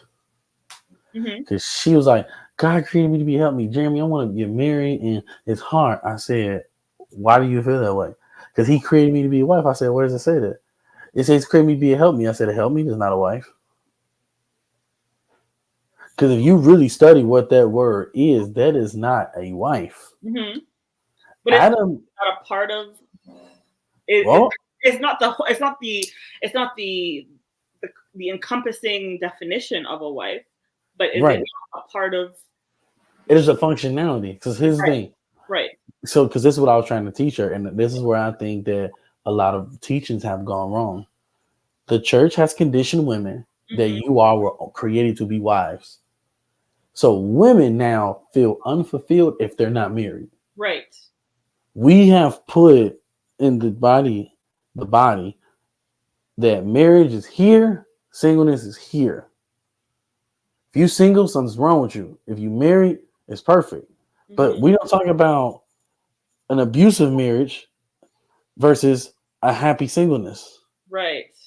Hmm. Because she was like, God created me to be help me. Jeremy, I want to get married and it's hard. I said, why do you feel that way? Because he created me to be a wife. I said, where does it say that? It says created me to be a help me. I said, a help me is not a wife. Because if you really study what that word is, that is not a wife. Hmm. But it's Adam, not a part of it. well, It's not the. It's not the. It's not the encompassing definition of a wife. But is it right. not a part of who It is she? a functionality. Because here's the Right. thing. Right. So, because this is what I was trying to teach her. And this is where I think that a lot of teachings have gone wrong. The church has conditioned women that Hmm. you all were created to be wives. So women now feel unfulfilled if they're not married. Right. We have put in the body that marriage is here, singleness is here. If you single, something's wrong with you. If you married, it's perfect. But Hmm. we don't talk about an abusive marriage versus a happy singleness. Right. Well.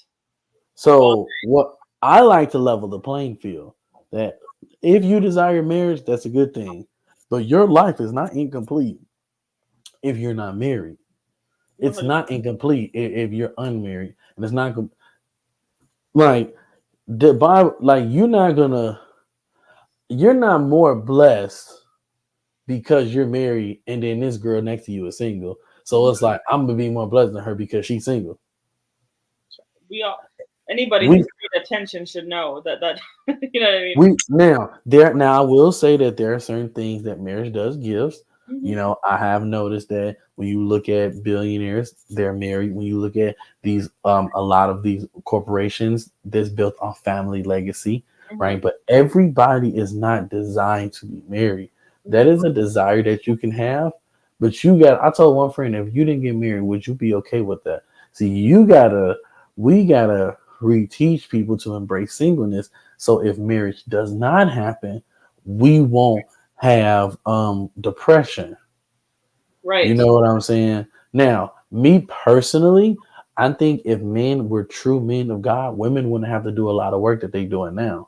So what I like to level the playing field that if you desire marriage, that's a good thing. But your life is not incomplete if you're not married. It's 100. not incomplete if you're unmarried, and it's not like the Bible. Like you're not more blessed because you're married, and then this girl next to you is single. So it's like I'm gonna be more blessed than her because she's single. We all. Anybody We who's paid attention should know that. You know what I mean? now I will say that there are certain things that marriage does give. Hmm. I have noticed that when you look at billionaires, they're married. When you look at these, a lot of these corporations, that's built on family legacy, Hmm. right? But everybody is not designed to be married. That Hmm. is a desire that you can have, but you got. I told one friend, if you didn't get married, would you be okay with that? See, we gotta reteach people to embrace singleness. So if marriage does not happen, we won't have depression. You Right. know what I'm saying? Now, me personally, I think if men were true men of God, women wouldn't have to do a lot of work that they're doing now.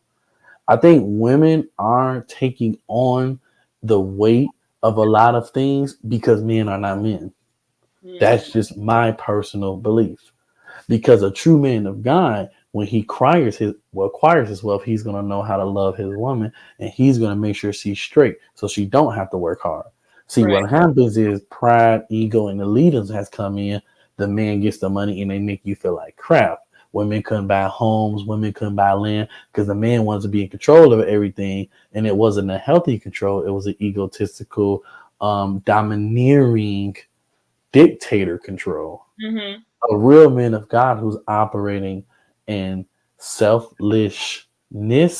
I think women are taking on the weight of a lot of things because men are not men. Mm, That's just my personal belief. Because a true man of God, when he acquires his wealth, he's gonna know how to love his woman, and he's gonna make sure she's straight, so she don't have to work hard. See, right. what happens is pride, ego, and allegiance has come in. The man gets the money, and they make you feel like crap. Women couldn't buy homes, women couldn't buy land because the man wanted to be in control of everything, and it wasn't a healthy control. It was an egotistical, domineering dictator control. Hmm. A real man of God who's operating in selflessness,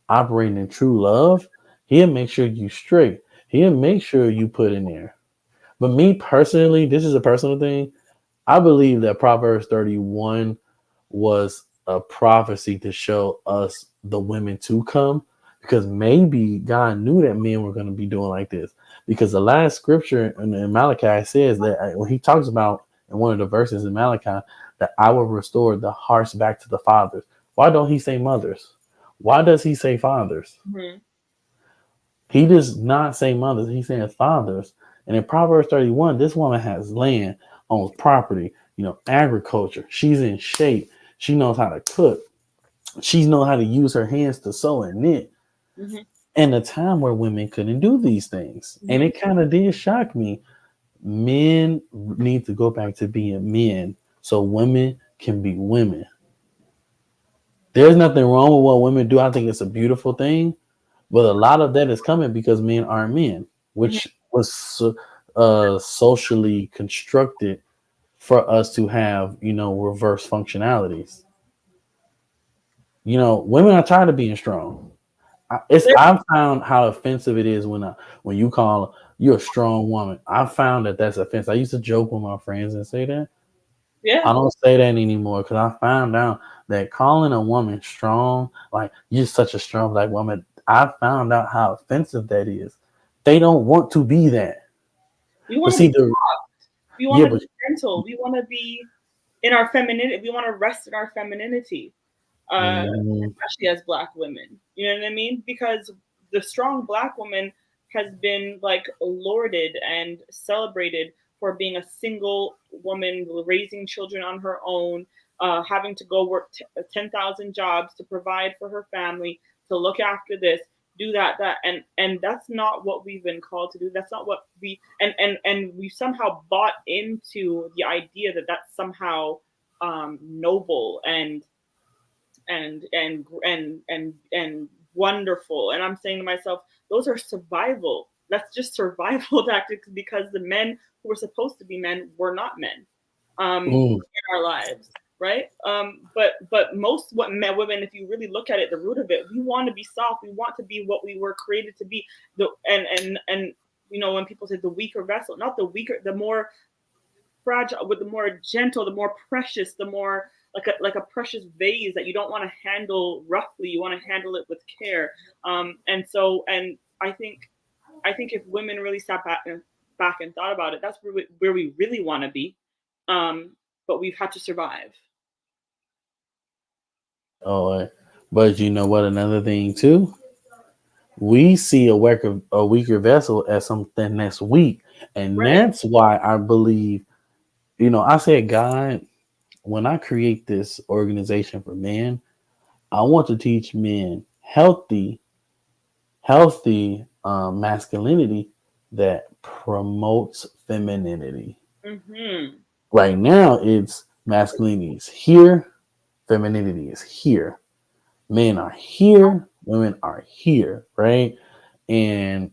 operating in true love, he'll make sure you straight. He'll make sure you put in there. But me personally, this is a personal thing. I believe that Proverbs 31 was a prophecy to show us the women to come because maybe God knew that men were going to be doing like this. Because the last scripture in Malachi says that when he talks about in one of the verses in Malachi that I will restore the hearts back to the fathers. Why don't he say mothers? Why does he say fathers? Hmm. He does not say mothers, he's saying fathers. And in Proverbs 31, this woman has land, owns property, agriculture. She's in shape. She knows how to cook. She knows how to use her hands to sew and knit. Hmm. And a time where women couldn't do these things. And Hmm. it kind of did shock me. Men need to go back to being men so women can be women. There's nothing wrong with what women do. I think it's a beautiful thing. But a lot of that is coming because men aren't men, Hmm. which was socially constructed for us to have, reverse functionalities. Women are tired of being strong. I've found how offensive it is when you call you're a strong woman. I found that that's offensive. I used to joke with my friends and say that. Yeah. I don't say that anymore because I found out that calling a woman strong, like you're such a strong black woman, I found out how offensive that is. They don't want to be that. We But want to see, be soft. We want yeah, to but be gentle. We want to be in our femininity. We want to rest in our femininity, mhm, especially as Black women. You know what I mean? Because the strong Black woman has been like lauded and celebrated for being a single woman raising children on her own, having to go work 10,000 jobs to provide for her family, to look after this, do that, and that's not what we've been called to do. That's not what we and we somehow bought into the idea that that's somehow noble and wonderful. And I'm saying to myself, those are survival. That's just survival tactics because the men who were supposed to be men were not men mm, in our lives, right? But most women, if you really look at it, the root of it, we want to be soft. We want to be what we were created to be. And when people say the weaker vessel, not the weaker, the more fragile, with the more gentle, the more precious, the more like a precious vase that you don't want to handle roughly. You want to handle it with care. And I think if women really sat back and thought about it, that's where we really want to be. But we've had to survive. oh, but you know what? Another thing too, we see a weaker vessel as something that's weak, and Right. that's why I believe. I said, God, when I create this organization for men, I want to teach men healthy masculinity that promotes femininity. Mm-hmm. Right now, it's masculinity is here, femininity is here. Men are here, women are here, right? And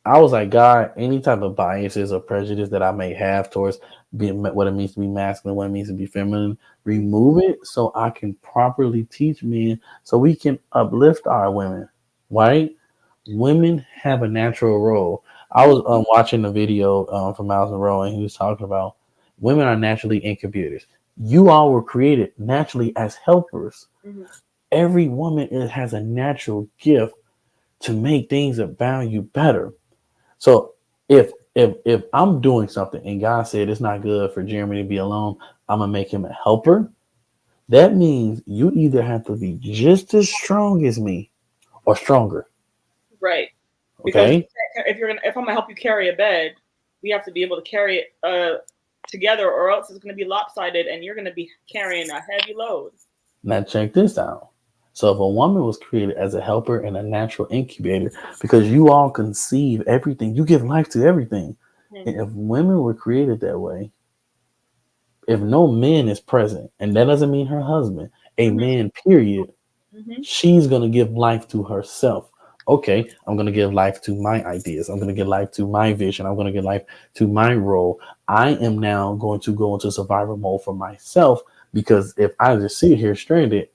I was like, God, any type of biases or prejudice that I may have towards being what it means to be masculine, what it means to be feminine, remove it so I can properly teach men so we can uplift our women, right? Women have a natural role. I was watching a video from Miles Monroe, and he was talking about women are naturally incubators. You all were created naturally as helpers. Mm-hmm. Every woman has a natural gift to make things about you better. So if I'm doing something and God said it's not good for Jeremy to be alone, I'm gonna make him a helper. That means you either have to be just as strong as me or stronger. Right. Because Okay. if I'm gonna help you carry a bed, we have to be able to carry it together, or else it's gonna be lopsided, and you're gonna be carrying a heavy load. Now check this out. So if a woman was created as a helper and a natural incubator, because you all conceive everything, you give life to everything. And Mm-hmm. if women were created that way, if no man is present, and that doesn't mean her husband, a Mm-hmm. man, period, Mm-hmm. she's going to give life to herself. Okay, I'm going to give life to my ideas. I'm going to give life to my vision. I'm going to give life to my role. I am now going to go into survival mode for myself because if I just sit here stranded,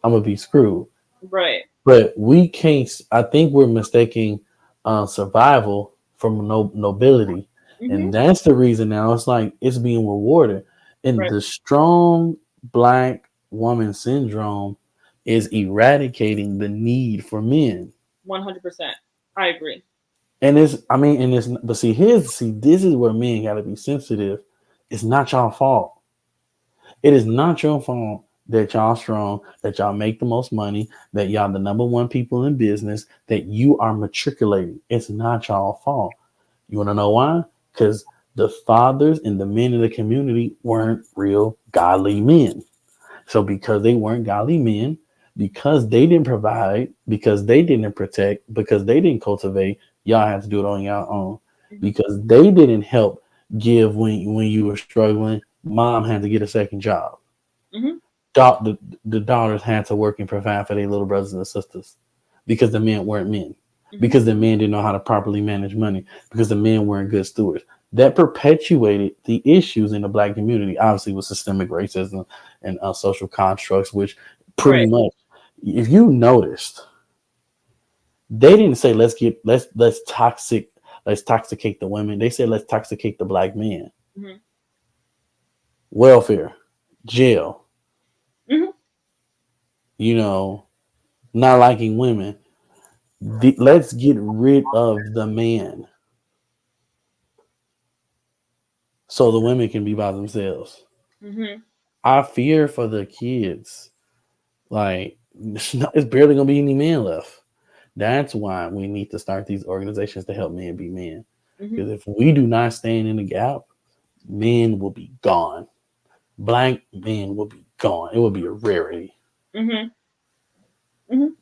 I'm going to be screwed. Right. But we can't, I think we're mistaking survival from nobility. Mm-hmm. And that's the reason now it's like it's being rewarded. And Right. the strong black woman syndrome is eradicating the need for men. 100%. I agree. And it's, I mean, and it's, but see, this is where men got to be sensitive. It's not y'all fault. It is not your fault that y'all strong, that y'all make the most money, that y'all the number one people in business, that you are matriculating. It's not y'all fault. You want to know why? Because the fathers and the men in the community weren't real godly men. So because they weren't godly men, because they didn't provide, because they didn't protect, because they didn't cultivate, y'all had to do it on your own. Mm-hmm. Because they didn't help give when you were struggling, mom had to get a second job. Mm-hmm. The daughters had to work and provide for their little brothers and sisters because the men weren't men, Mm-hmm. because the men didn't know how to properly manage money, because the men weren't good stewards. That perpetuated the issues in the black community, obviously with systemic racism and social constructs, which pretty Right. much, if you noticed, they didn't say let's toxicate the women. They said let's toxicate the black man. Mm-hmm. Welfare, jail, Mm-hmm. you know, not liking women. Let's get rid of the man so the women can be by themselves. Mm-hmm. I fear for the kids. Like, it's barely gonna be any men left. That's why we need to start these organizations to help men be men. Mm-hmm. Because if we do not stand in the gap, men will be gone. Black men will be gone. It will be a rarity. Mm-hmm. Mm-hmm.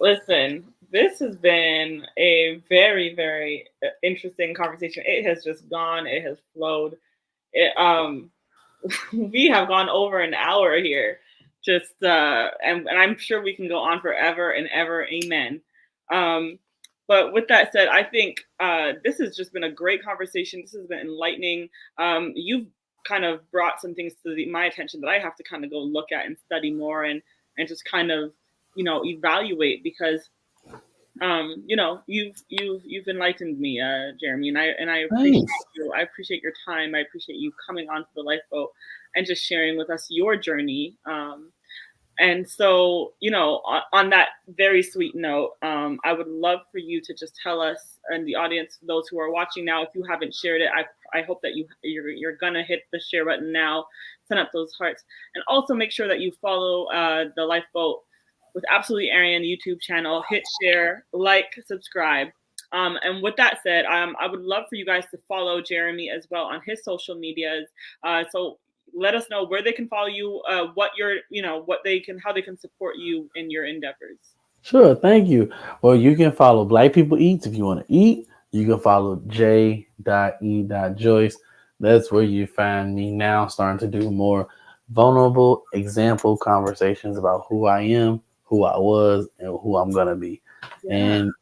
Listen, this has been a very, very interesting conversation. It has just gone. It has flowed. It, we have gone over an hour here. Just and I'm sure we can go on forever and ever. Amen. Um, but with that said, I think this has just been a great conversation. This has been enlightening. You've kind of brought some things to my attention that I have to kind of go look at and study more and just kind of evaluate because you've enlightened me, Jeremy, and I appreciate Thanks. you. I appreciate your time. I appreciate you coming onto the lifeboat and just sharing with us your journey. And so, on that very sweet note, I would love for you to just tell us and the audience, those who are watching now, if you haven't shared it, I hope that you're gonna hit the share button now, send up those hearts, and also make sure that you follow the Lifeboat with Absolutely Arian YouTube channel. Hit share, like, subscribe. And with that said, I would love for you guys to follow Jeremy as well on his social medias. So let us know where they can follow you, what what they can, how they can support you in your endeavors. Sure, thank you. Well, you can follow Black People Eats if you want to eat. You can follow J.E.Joyce. That's where you find me now, starting to do more vulnerable example conversations about who I am, who I was, and who I'm gonna be. Yeah, And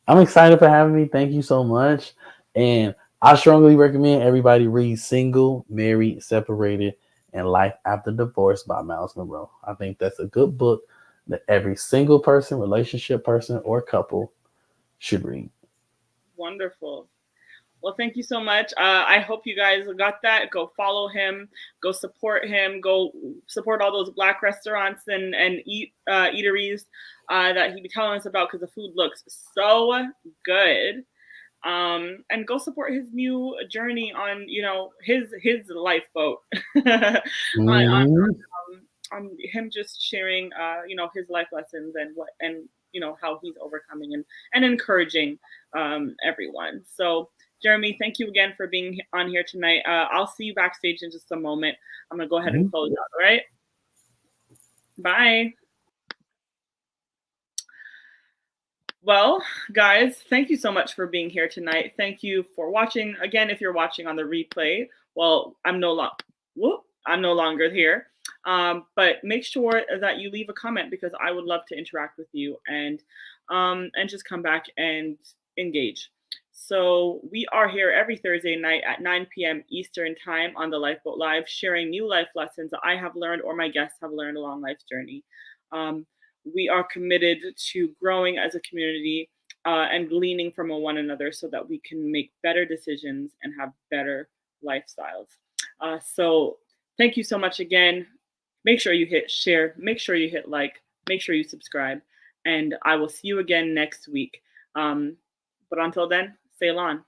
I'm excited for having me. Thank you so much. And I strongly recommend everybody read Single, Married, Separated, and Life After Divorce by Miles Monroe. I think that's a good book that every single person, relationship person, or couple should read. wonderful. Well, thank you so much. I hope you guys got that. Go follow him. Go support him. Go support all those Black restaurants and eateries that he be telling us about because the food looks so good. And go support his new journey on, his lifeboat. Mhm. On him just sharing, his life lessons and how he's overcoming and encouraging everyone. So, Jeremy, thank you again for being on here tonight. I'll see you backstage in just a moment. I'm gonna go ahead and Mhm. close out. All right, bye. Well, guys, thank you so much for being here tonight. Thank you for watching. Again, if you're watching on the replay, well, I'm no longer here. But make sure that you leave a comment because I would love to interact with you and just come back and engage. So we are here every Thursday night at 9 p.m. Eastern Time on the Lifeboat Live, sharing new life lessons that I have learned or my guests have learned along life's journey. Um, we are committed to growing as a community and gleaning from one another so that we can make better decisions and have better lifestyles. So, thank you so much again. Make sure you hit share, make sure you hit like, make sure you subscribe, and I will see you again next week. But until then, sail on.